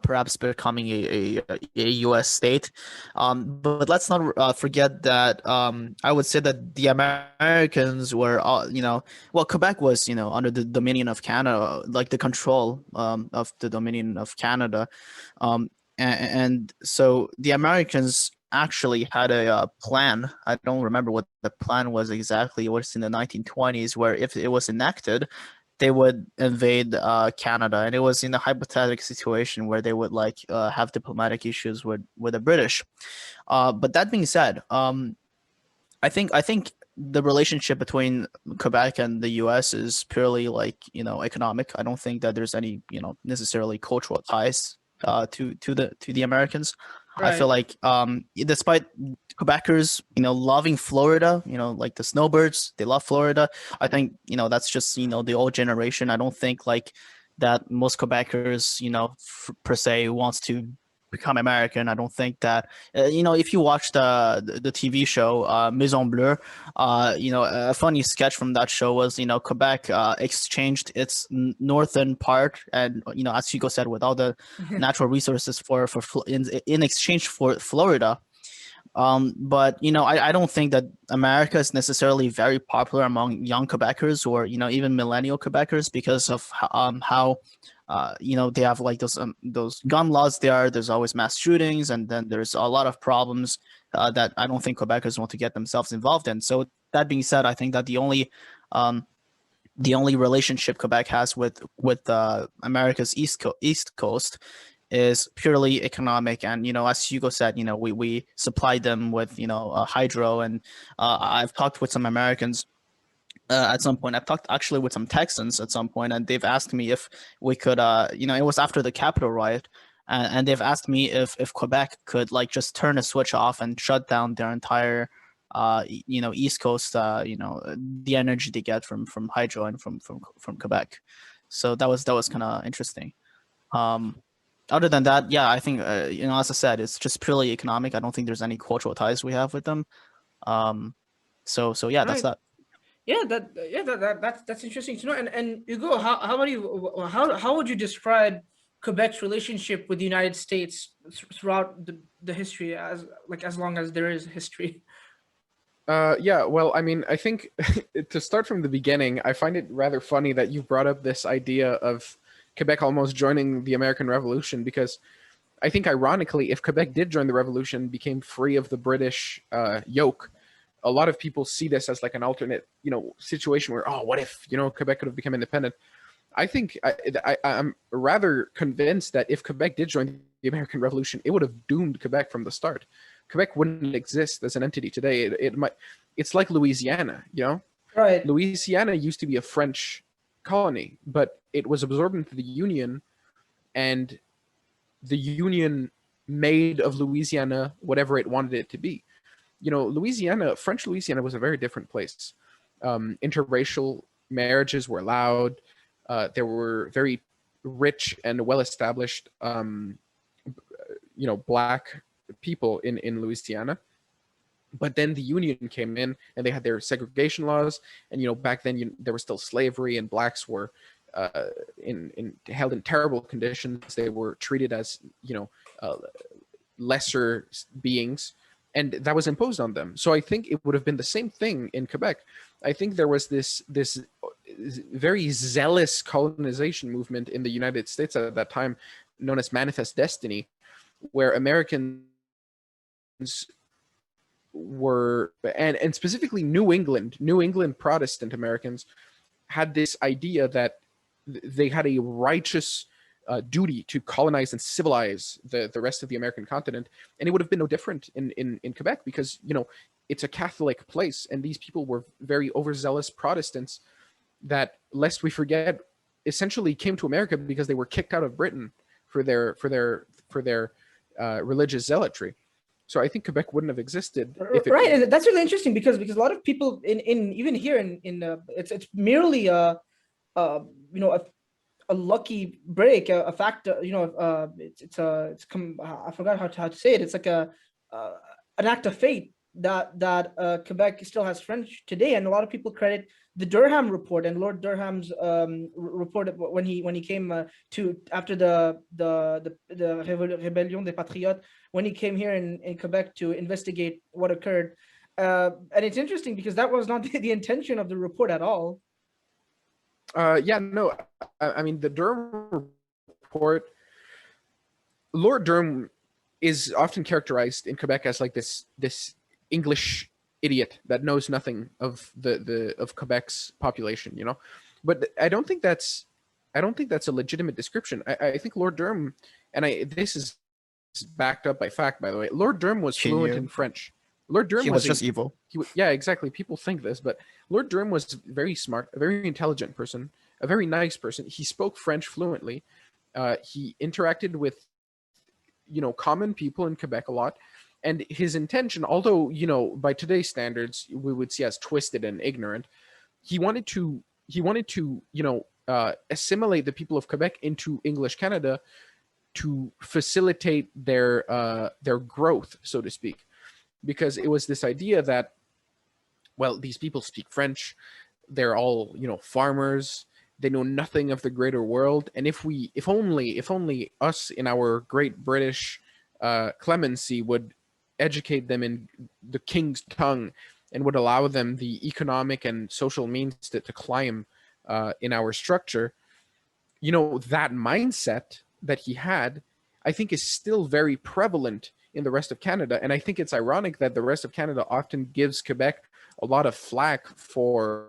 perhaps becoming a US state. But let's not forget that I would say that the Americans were, well, Quebec was, under the dominion of Canada, like the control of the dominion of Canada. And so the Americans actually had a plan. I don't remember what the plan was exactly. It was in the 1920s, where if it was enacted, they would invade Canada, and it was in a hypothetical situation where they would like have diplomatic issues with the British. But that being said, I think the relationship between Quebec and the U.S. is purely like economic. I don't think that there's any necessarily cultural ties to the Americans. I feel Right. like despite Quebecers loving Florida, like the snowbirds, they love Florida. I think that's just the old generation. I don't think like that most Quebecers per se wants to become American. I don't think that if you watch the TV show Maison Bleue, a funny sketch from that show was Quebec exchanged its northern part, and as Hugo said, with all the natural resources in exchange for Florida. But I don't think that America is necessarily very popular among young Quebecers or even millennial Quebecers because of how they have like those gun laws there. There's always mass shootings, and then there's a lot of problems that I don't think Quebecers want to get themselves involved in. So that being said, I think that the only relationship Quebec has with America's East Coast is purely economic. And as Hugo said, we supply them with hydro. And I've talked with some Americans at some point. I've talked actually with some Texans at some point, and they've asked me if we could it was after the Capitol riot, and they've asked me if Quebec could like just turn a switch off and shut down their entire East Coast, the energy they get from hydro and from Quebec. So that was kind of interesting. um Other than that, yeah, I think as I said, it's just purely economic. I don't think there's any cultural ties we have with them. um so yeah, that's Right. that. That's interesting to know. And Hugo, how about you? How would you describe Quebec's relationship with the United States throughout the history, as long as there is history? Yeah, well, I mean, I think to start from the beginning, I find it rather funny that you brought up this idea of Quebec almost joining the American Revolution, because I think ironically, if Quebec did join the revolution, became free of the British yoke, a lot of people see this as like an alternate, situation where, oh, what if, Quebec could have become independent? I think I'm rather convinced that if Quebec did join the American Revolution, it would have doomed Quebec from the start. Quebec wouldn't exist as an entity today. It's like Louisiana, Right. Louisiana used to be a French colony, but it was absorbed into the Union, and the Union made of Louisiana whatever it wanted it to be. Louisiana, French Louisiana was a very different place. Interracial marriages were allowed. There were very rich and well-established, black people in Louisiana. But then the Union came in, and they had their segregation laws. And back then there was still slavery, and blacks were in held in terrible conditions. They were treated as uh, lesser beings, and that was imposed on them. So I think it would have been the same thing in Quebec. I think there was this very zealous colonization movement in the United States at that time, known as Manifest Destiny, where Americans were, and specifically New England Protestant Americans had this idea that they had a righteous duty to colonize and civilize the rest of the American continent, and it would have been no different in Quebec, because it's a Catholic place, and these people were very overzealous Protestants that, lest we forget, essentially came to America because they were kicked out of Britain for their religious zealotry. So I think Quebec wouldn't have existed if it. Right, and that's really interesting because a lot of people in even here in it's merely a lucky break, a factor, I forgot how to say it. It's like uh, an act of fate that Quebec still has French today, and a lot of people credit the Durham report and Lord Durham's report when he came to after the Rebellion des Patriotes, when he came here in Quebec to investigate what occurred. And it's interesting because that was not the intention of the report at all. Yeah, no, I mean, the Durham report, Lord Durham is often characterized in Quebec as like this English idiot that knows nothing of of Quebec's population, But I don't think that's a legitimate description. I think Lord Durham, and this is backed up by fact, by the way. Lord Durham was fluent in French. Lord Durham He was just evil. Yeah, exactly. People think this, but Lord Durham was very smart, a very intelligent person, a very nice person. He spoke French fluently. He interacted with, common people in Quebec a lot. And his intention, although, by today's standards, we would see as twisted and ignorant, he wanted to, assimilate the people of Quebec into English Canada to facilitate their growth, so to speak. Because it was this idea that, well, these people speak French, they're all, farmers, they know nothing of the greater world, and if only us in our great British clemency would educate them in the king's tongue and would allow them the economic and social means to climb in our structure, that mindset that he had, I think, is still very prevalent in the rest of Canada. And I think it's ironic that the rest of Canada often gives Quebec a lot of flack for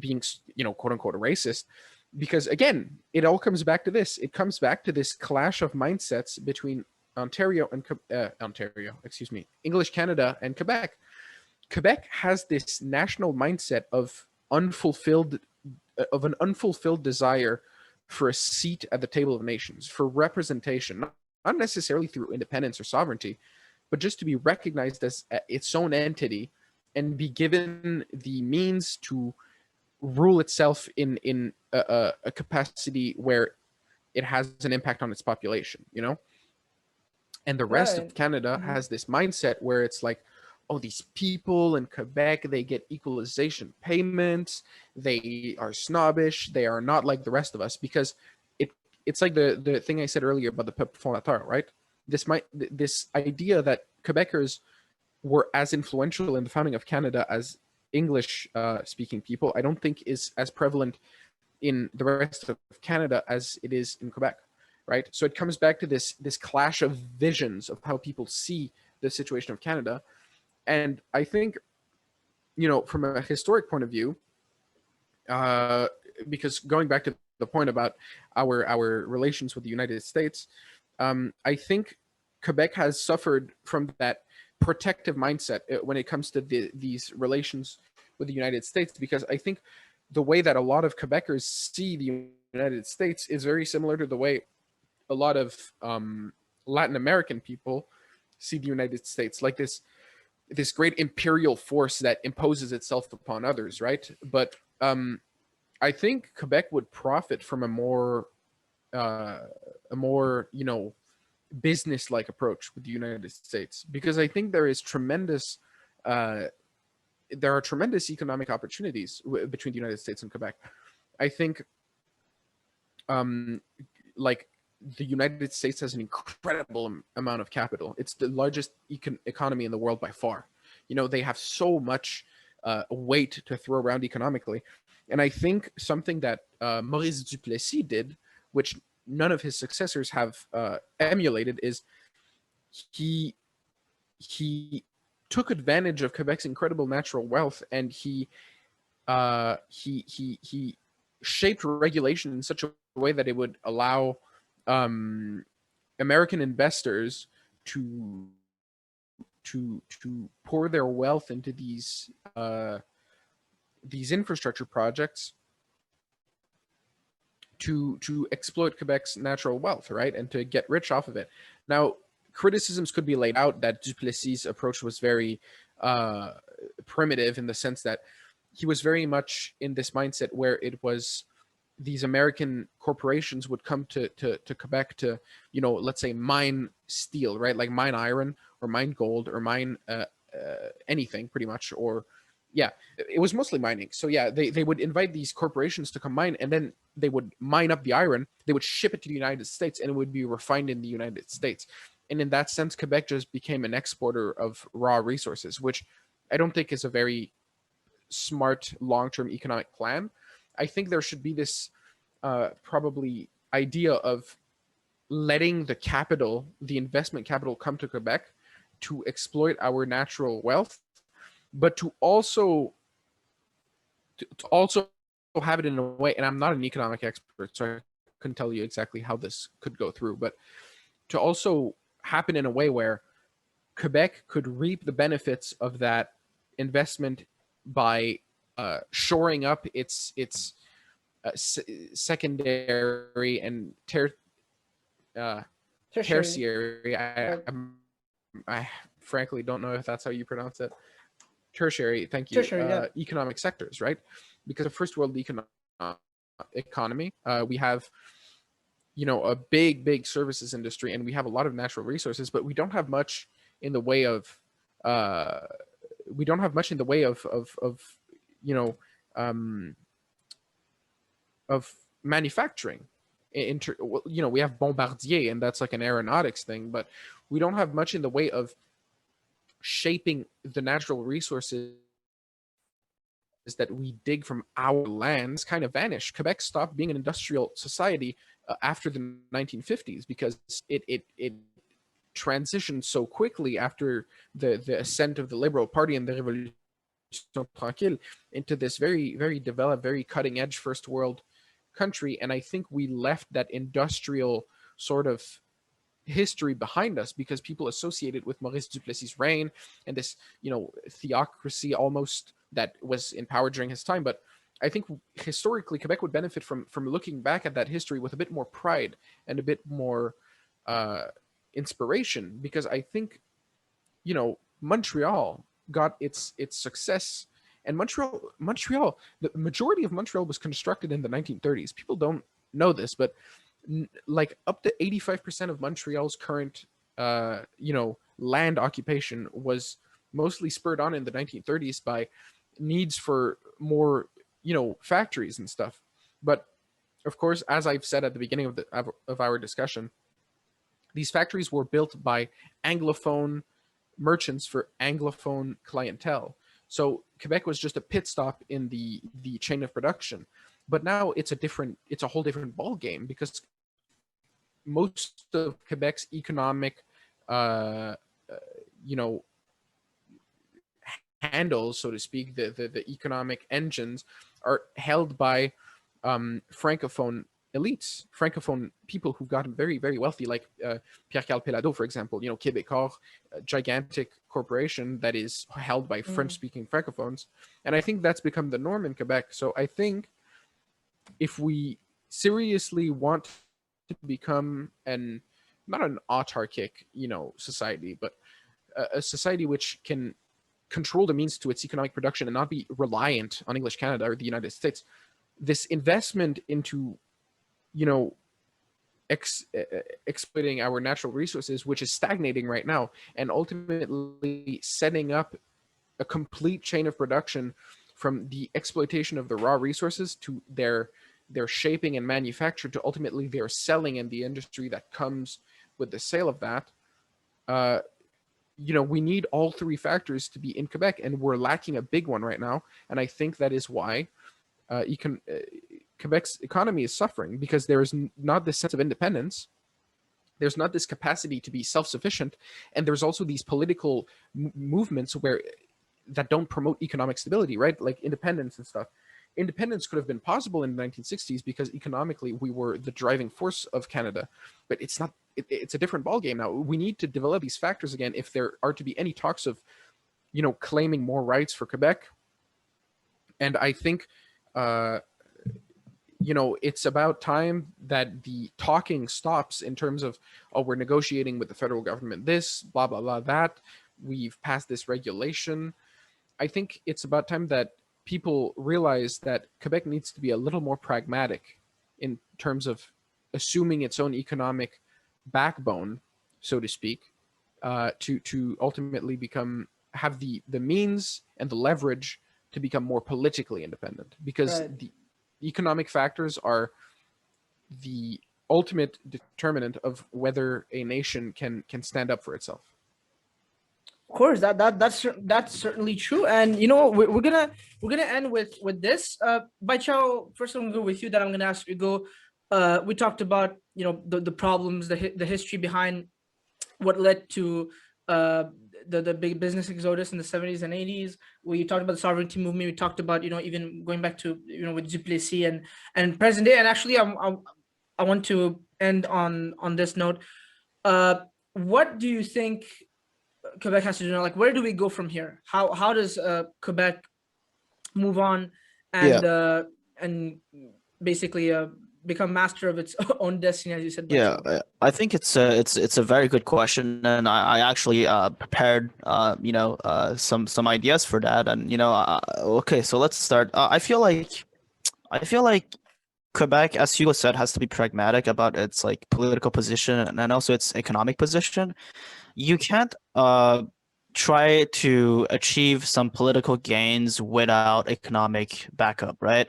being, quote unquote, racist. Because again, it all comes back to this. It comes back to this clash of mindsets between English Canada and Quebec. Quebec has this national mindset of an unfulfilled desire for a seat at the table of nations, for representation, not necessarily through independence or sovereignty, but just to be recognized as its own entity and be given the means to rule itself in a capacity where it has an impact on its population, And the rest of Canada has this mindset where it's like, oh, these people in Quebec, they get equalization payments, they are snobbish, they are not like the rest of us, because it's like the thing I said earlier about the peuple fondateur, right? This idea that Quebecers were as influential in the founding of Canada as English speaking people, I don't think is as prevalent in the rest of Canada as it is in Quebec, right? So it comes back to this clash of visions of how people see the situation of Canada. And I think, from a historic point of view, because going back to the point about our relations with the United States, I think Quebec has suffered from that protective mindset when it comes to these relations with the United States, because I think the way that a lot of Quebecers see the United States is very similar to the way a lot of Latin American people see the United States, like this great imperial force that imposes itself upon others, right? But I think Quebec would profit from a more business-like approach with the United States, because I think there are tremendous economic opportunities between the United States and Quebec. I think like the United States has an incredible amount of capital. It's the largest economy in the world by far. They have so much weight to throw around economically. And I think something that Maurice Duplessis did, which none of his successors have emulated, is he took advantage of Quebec's incredible natural wealth, and he shaped regulation in such a way that it would allow American investors to pour their wealth into these infrastructure projects to exploit Quebec's natural wealth, right, and to get rich off of it. Now, criticisms could be laid out that Duplessis' approach was very primitive, in the sense that he was very much in this mindset where it was these American corporations would come to Quebec to, let's say, mine steel, right? Like mine iron or mine gold or mine anything pretty much. Or yeah, it was mostly mining. So yeah, they would invite these corporations to come mine, and then they would mine up the iron. They would ship it to the United States, and it would be refined in the United States. And in that sense, Quebec just became an exporter of raw resources, which I don't think is a very smart long-term economic plan. I think there should be this probably idea of letting the investment capital, come to Quebec to exploit our natural wealth, but to also have it in a way, and I'm not an economic expert, so I couldn't tell you exactly how this could go through, but to also happen in a way where Quebec could reap the benefits of that investment by shoring up its secondary and tertiary. I frankly don't know if that's how you pronounce it. Tertiary, thank you. Tertiary, yeah. Economic sectors, right? Because a first world economy, we have a big services industry, and we have a lot of natural resources, but we don't have much in the way of of manufacturing. We have Bombardier, and that's like an aeronautics thing, but we don't have much in the way of shaping the natural resources that we dig from our lands. Kind of vanished. Quebec stopped being an industrial society after the 1950s, because it transitioned so quickly after the ascent of the Liberal Party and the Révolution Tranquille into this very, very developed, very cutting edge first world country. And I think we left that industrial sort of history behind us because people associated with Maurice Duplessis' reign and this, theocracy almost that was in power during his time. But I think historically Quebec would benefit from looking back at that history with a bit more pride and a bit more inspiration, because I think, Montreal got its success. And Montreal, the majority of Montreal was constructed in the 1930s. People don't know this, but like up to 85% of Montreal's current, land occupation was mostly spurred on in the 1930s by needs for more, factories and stuff. But of course, as I've said at the beginning of our discussion, these factories were built by Anglophone merchants for Anglophone clientele. So Quebec was just a pit stop in the chain of production. But now it's a whole different ball game, because most of Quebec's economic, handles, so to speak, the economic engines are held by francophone elites, francophone people who've gotten very, very wealthy, like Pierre-Carl Pelado, for example. Québecor, a gigantic corporation that is held by French-speaking francophones, and I think that's become the norm in Quebec. So I think if we seriously want to become not an autarkic, society, but a society which can control the means to its economic production and not be reliant on English Canada or the United States, this investment into, exploiting our natural resources, which is stagnating right now, and ultimately setting up a complete chain of production from the exploitation of the raw resources to their shaping and manufacture to ultimately their selling and the industry that comes with the sale of that. We need all three factors to be in Quebec, and we're lacking a big one right now. And I think that is why Quebec's economy is suffering, because there is not this sense of independence. there's not this capacity to be self-sufficient, and there's also these political movements where that don't promote economic stability, right? Like independence and stuff. Independence could have been possible in the 1960s because economically we were the driving force of Canada, but it's not. It's a different ballgame now. We need to develop these factors again if there are to be any talks of, claiming more rights for Quebec. And I think, it's about time that the talking stops in terms of, oh, we're negotiating with the federal government this, blah, blah, blah, that. We've passed this regulation. I think it's about time that people realize that Quebec needs to be a little more pragmatic in terms of assuming its own economic backbone, so to speak, to ultimately have the means and the leverage to become more politically independent, because Right. the economic factors are the ultimate determinant of whether a nation can stand up for itself. Of course, that's certainly true. And we're gonna end with this. Baichao, first I'm gonna go with you. That I'm gonna ask Hugo. We talked about the problems, the history behind what led to the big business exodus in the 70s and 80s. We talked about the sovereignty movement. We talked about even going back to with Duplessis and present day. And actually, I want to end on this note. What do you think Quebec has to do now? Like, where do we go from here? How does Quebec move on Yeah. and basically become master of its own destiny, as you said? Yeah, Baichao? I think it's a very good question, and I actually prepared some ideas for that, and okay, so let's start. I feel like Quebec, as Hugo said, has to be pragmatic about its like political position and also its economic position. You can't try to achieve some political gains without economic backup, right?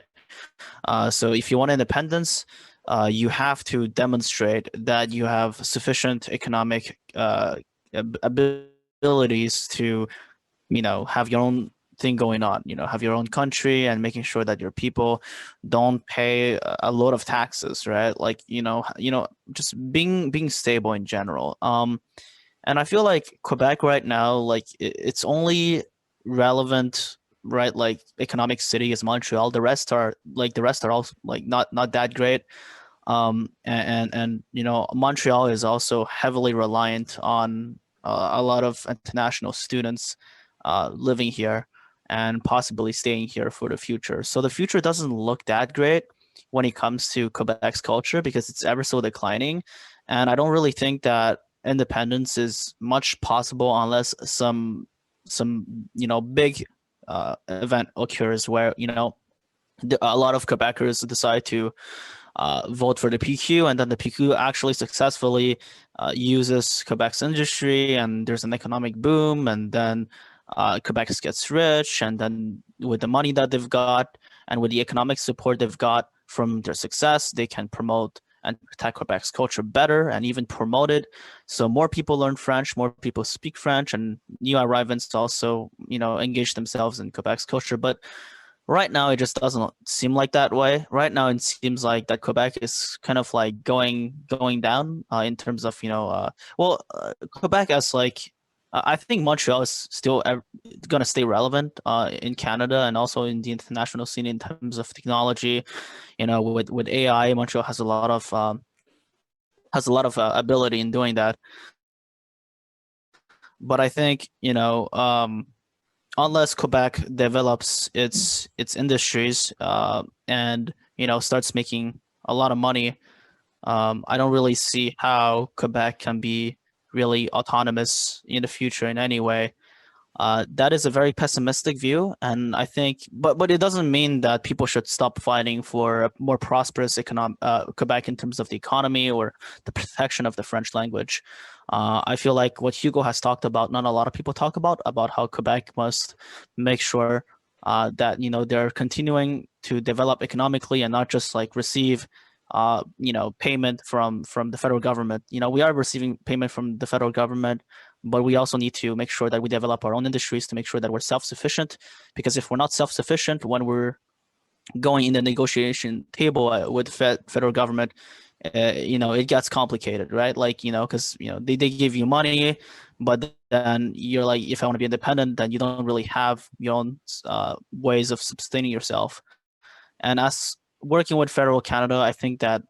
So if you want independence, you have to demonstrate that you have sufficient economic abilities to, have your own thing going on, have your own country and making sure that your people don't pay a lot of taxes, right? Like, just being stable in general. And I feel like Quebec right now, like it's only relevant, right? Like economic city is Montreal. The rest are also like not that great. And Montreal is also heavily reliant on a lot of international students living here and possibly staying here for the future. So the future doesn't look that great when it comes to Quebec's culture because it's ever so declining. And I don't really think that independence is much possible unless some big event occurs where a lot of Quebecers decide to vote for the PQ, and then the PQ actually successfully uses Quebec's industry, and there's an economic boom, and then Quebec gets rich, and then with the money that they've got and with the economic support they've got from their success, they can promote and protect Quebec's culture better and even promote it. So more people learn French, more people speak French, and new arrivants also, engage themselves in Quebec's culture. But right now, it just doesn't seem like that way. Right now, it seems like that Quebec is kind of like going down in terms of Quebec as like I think Montreal is still going to stay relevant in Canada and also in the international scene in terms of technology. With AI, Montreal has a lot of ability in doing that. But I think unless Quebec develops its industries and starts making a lot of money, I don't really see how Quebec can be really autonomous in the future in any way. That is a very pessimistic view, and I think, but it doesn't mean that people should stop fighting for a more prosperous Quebec in terms of the economy or the protection of the French language. I feel like what Hugo has talked about, not a lot of people talk about how Quebec must make sure that they're continuing to develop economically and not just like receive payment from the federal government. We are receiving payment from the federal government, but we also need to make sure that we develop our own industries to make sure that we're self-sufficient. Because if we're not self-sufficient when we're going in the negotiation table with federal government, it gets complicated, right? Like, because they give you money, but then you're like, if I want to be independent, then you don't really have your own ways of sustaining yourself. And as working with federal Canada, I think that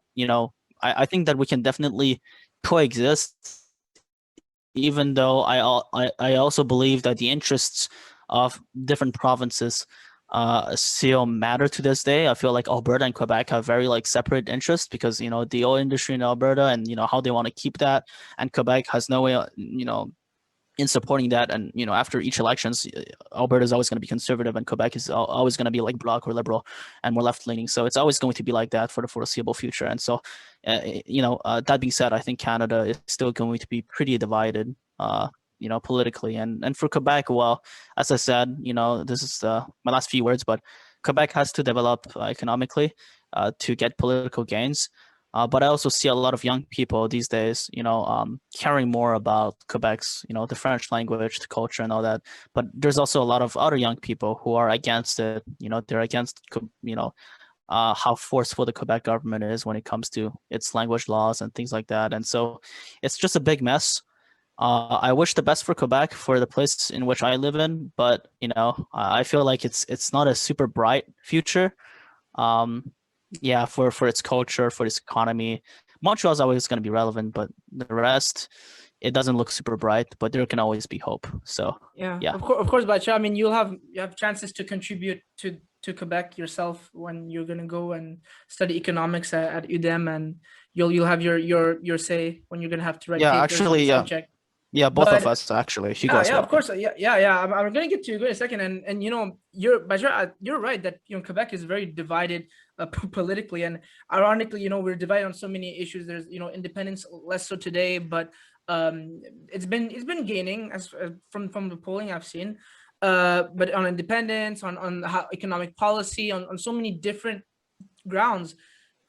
I think that we can definitely coexist, even though I also believe that the interests of different provinces still matter to this day. I feel like Alberta and Quebec have very like separate interests because the oil industry in Alberta and how they want to keep that, and Quebec has no way in supporting that. And after each elections, Alberta is always going to be conservative and Quebec is always going to be like bloc or liberal and more left leaning. So it's always going to be like that for the foreseeable future. And so that being said, I think Canada is still going to be pretty divided politically. And for Quebec, well, as I said, this is my last few words, but Quebec has to develop economically to get political gains. But I also see a lot of young people these days, caring more about Quebec's, the French language, the culture, and all that. But there's also a lot of other young people who are against it. They're against, how forceful the Quebec government is when it comes to its language laws and things like that. And so it's just a big mess. I wish the best for Quebec, for the place in which I live in, but I feel like it's not a super bright future. Um, yeah, for its culture, for its economy. Montreal is always going to be relevant, but the rest, it doesn't look super bright. But there can always be hope. So Yeah, yeah, of course, Baichao. I mean, you have chances to contribute to Quebec yourself when you're gonna go and study economics at UdeM, and you'll have your say when you're gonna have to write yeah, papers on the actually, yeah, subject. yeah, both of But us actually, Hugo yeah, as yeah, of well. course, yeah. I'm gonna get to you in a second, and you're right that Quebec is very divided politically, and ironically, we're divided on so many issues. There's independence less so today, but it's been gaining as from the polling I've seen, but on independence, on how economic policy, on so many different grounds,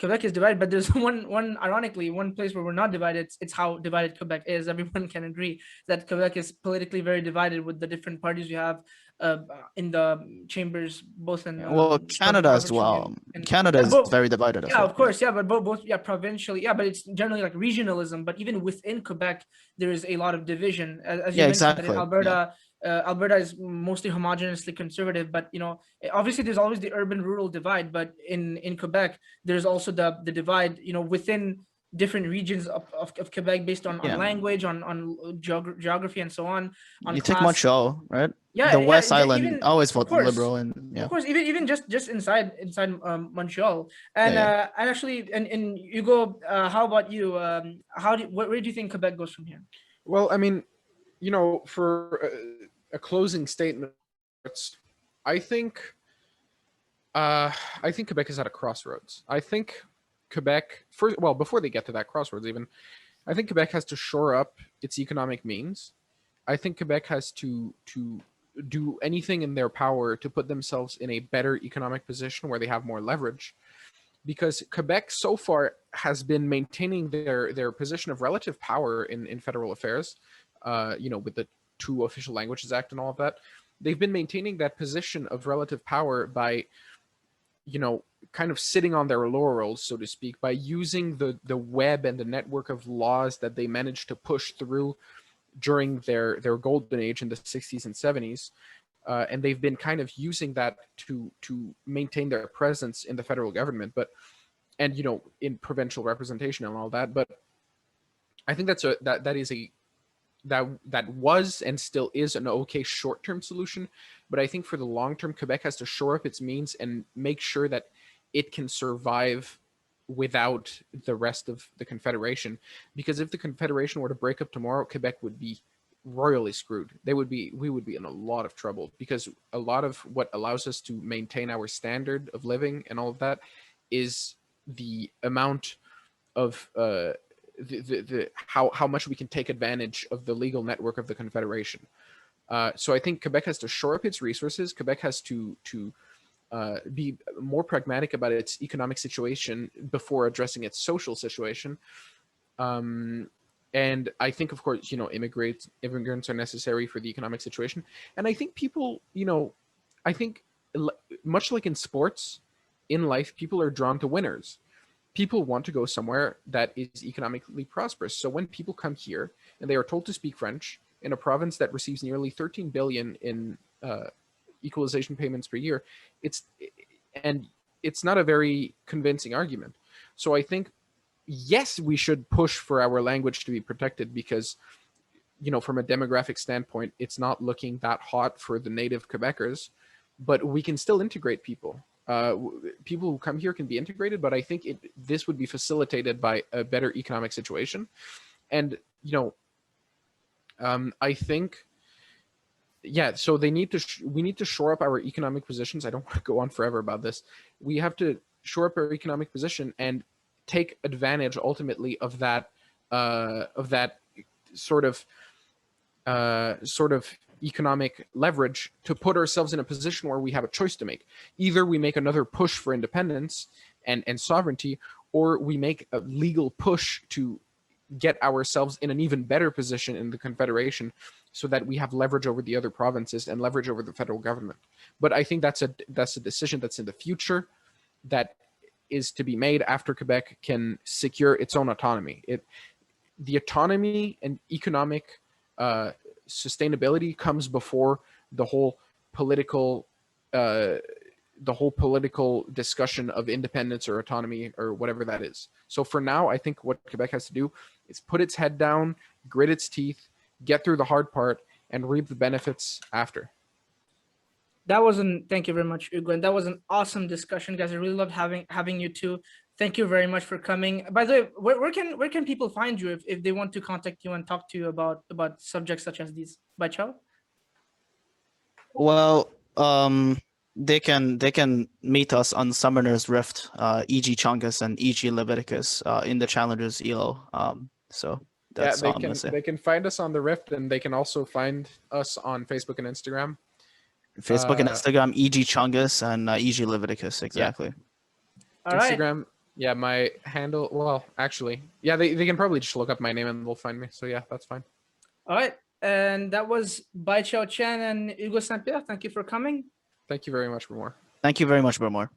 Quebec is divided, but there's ironically one place where we're not divided. It's how divided Quebec is. Everyone can agree that Quebec is politically very divided with the different parties you have in the chambers, both in Well, Canada as provincially well. and Canada yeah, is both. very divided as Yeah, well. of Yeah, course, yeah, but both, yeah, provincially, yeah, but it's generally like regionalism. But even within Quebec, there is a lot of division, as you yeah, mentioned that in exactly. Yeah, Alberta. Alberta is mostly homogeneously conservative, but obviously there's always the urban-rural divide. But in Quebec, there's also the divide, within different regions of Quebec based on yeah. language, on geography, and so on You take class. Montreal, right? Yeah, The yeah, West Island even always of vote course, liberal, and of yeah, course, even just inside Montreal, yeah, yeah. and actually, and Hugo, how about you? Where do you think Quebec goes from here? Well, I mean, for a closing statement, I think I think Quebec is at a crossroads. I think Quebec first. Well, before they get to that crossroads, even I think Quebec has to shore up its economic means. I think Quebec has to do anything in their power to put themselves in a better economic position where they have more leverage. Because Quebec so far has been maintaining their position of relative power in federal affairs, with the Two Official Languages Act and all of that. They've been maintaining that position of relative power by kind of sitting on their laurels, so to speak, by using the web and the network of laws that they managed to push through during their golden age in the 60s and 70s. And they've been kind of using that to maintain their presence in the federal government, and in provincial representation and all that. But I think that was and still is an okay short-term solution. But I think for the long term, Quebec has to shore up its means and make sure that it can survive without the rest of the Confederation. Because if the Confederation were to break up tomorrow, Quebec would be royally screwed. We would be in a lot of trouble, because a lot of what allows us to maintain our standard of living and all of that is the amount of the how much we can take advantage of the legal network of the Confederation. So I think Quebec has to shore up its resources. Quebec has to be more pragmatic about its economic situation before addressing its social situation. And I think, of course, immigrants are necessary for the economic situation. And I think people, I think much like in sports, in life, people are drawn to winners. people want to go somewhere that is economically prosperous. So when people come here and they are told to speak French in a province that receives nearly 13 billion in equalization payments per year, it's not a very convincing argument. So I think, yes, we should push for our language to be protected because, from a demographic standpoint, it's not looking that hot for the native Quebecers, but we can still integrate people. People who come here can be integrated, but I think this would be facilitated by a better economic situation. And, I think, so we need to shore up our economic positions. I don't want to go on forever about this. We have to shore up our economic position and take advantage ultimately of that sort of economic leverage to put ourselves in a position where we have a choice to make. Either we make another push for independence and sovereignty, or we make a legal push to get ourselves in an even better position in the Confederation so that we have leverage over the other provinces and leverage over the federal government. But I think that's a decision that's in the future, that is to be made after Quebec can secure its own autonomy. The autonomy and economic sustainability comes before the whole political discussion of independence or autonomy or whatever that is. So for now, I think what Quebec has to do is put its head down, grit its teeth, get through the hard part, and reap the benefits after. Thank you very much, Hugo. And that was an awesome discussion, guys. I really loved having you two. Thank you very much for coming. By the way, where can people find you if they want to contact you and talk to you about subjects such as these? Baichao? Well, they can meet us on Summoner's Rift, E.G. Chungus and E.G. Leviticus, in the Challengers ELO. So that's all I'm gonna say. They can find us on the Rift, and they can also find us on Facebook and Instagram. Facebook and Instagram, E.G. Chungus and E.G. Leviticus, exactly. All right. Instagram, yeah, my handle, well, actually, yeah, they can probably just look up my name and they'll find me. So yeah, that's fine. All right. And that was Baichao Chen and Hugo St-Pierre. Thank you for coming. Thank you very much, Bhromor. Thank you very much, Bhromor.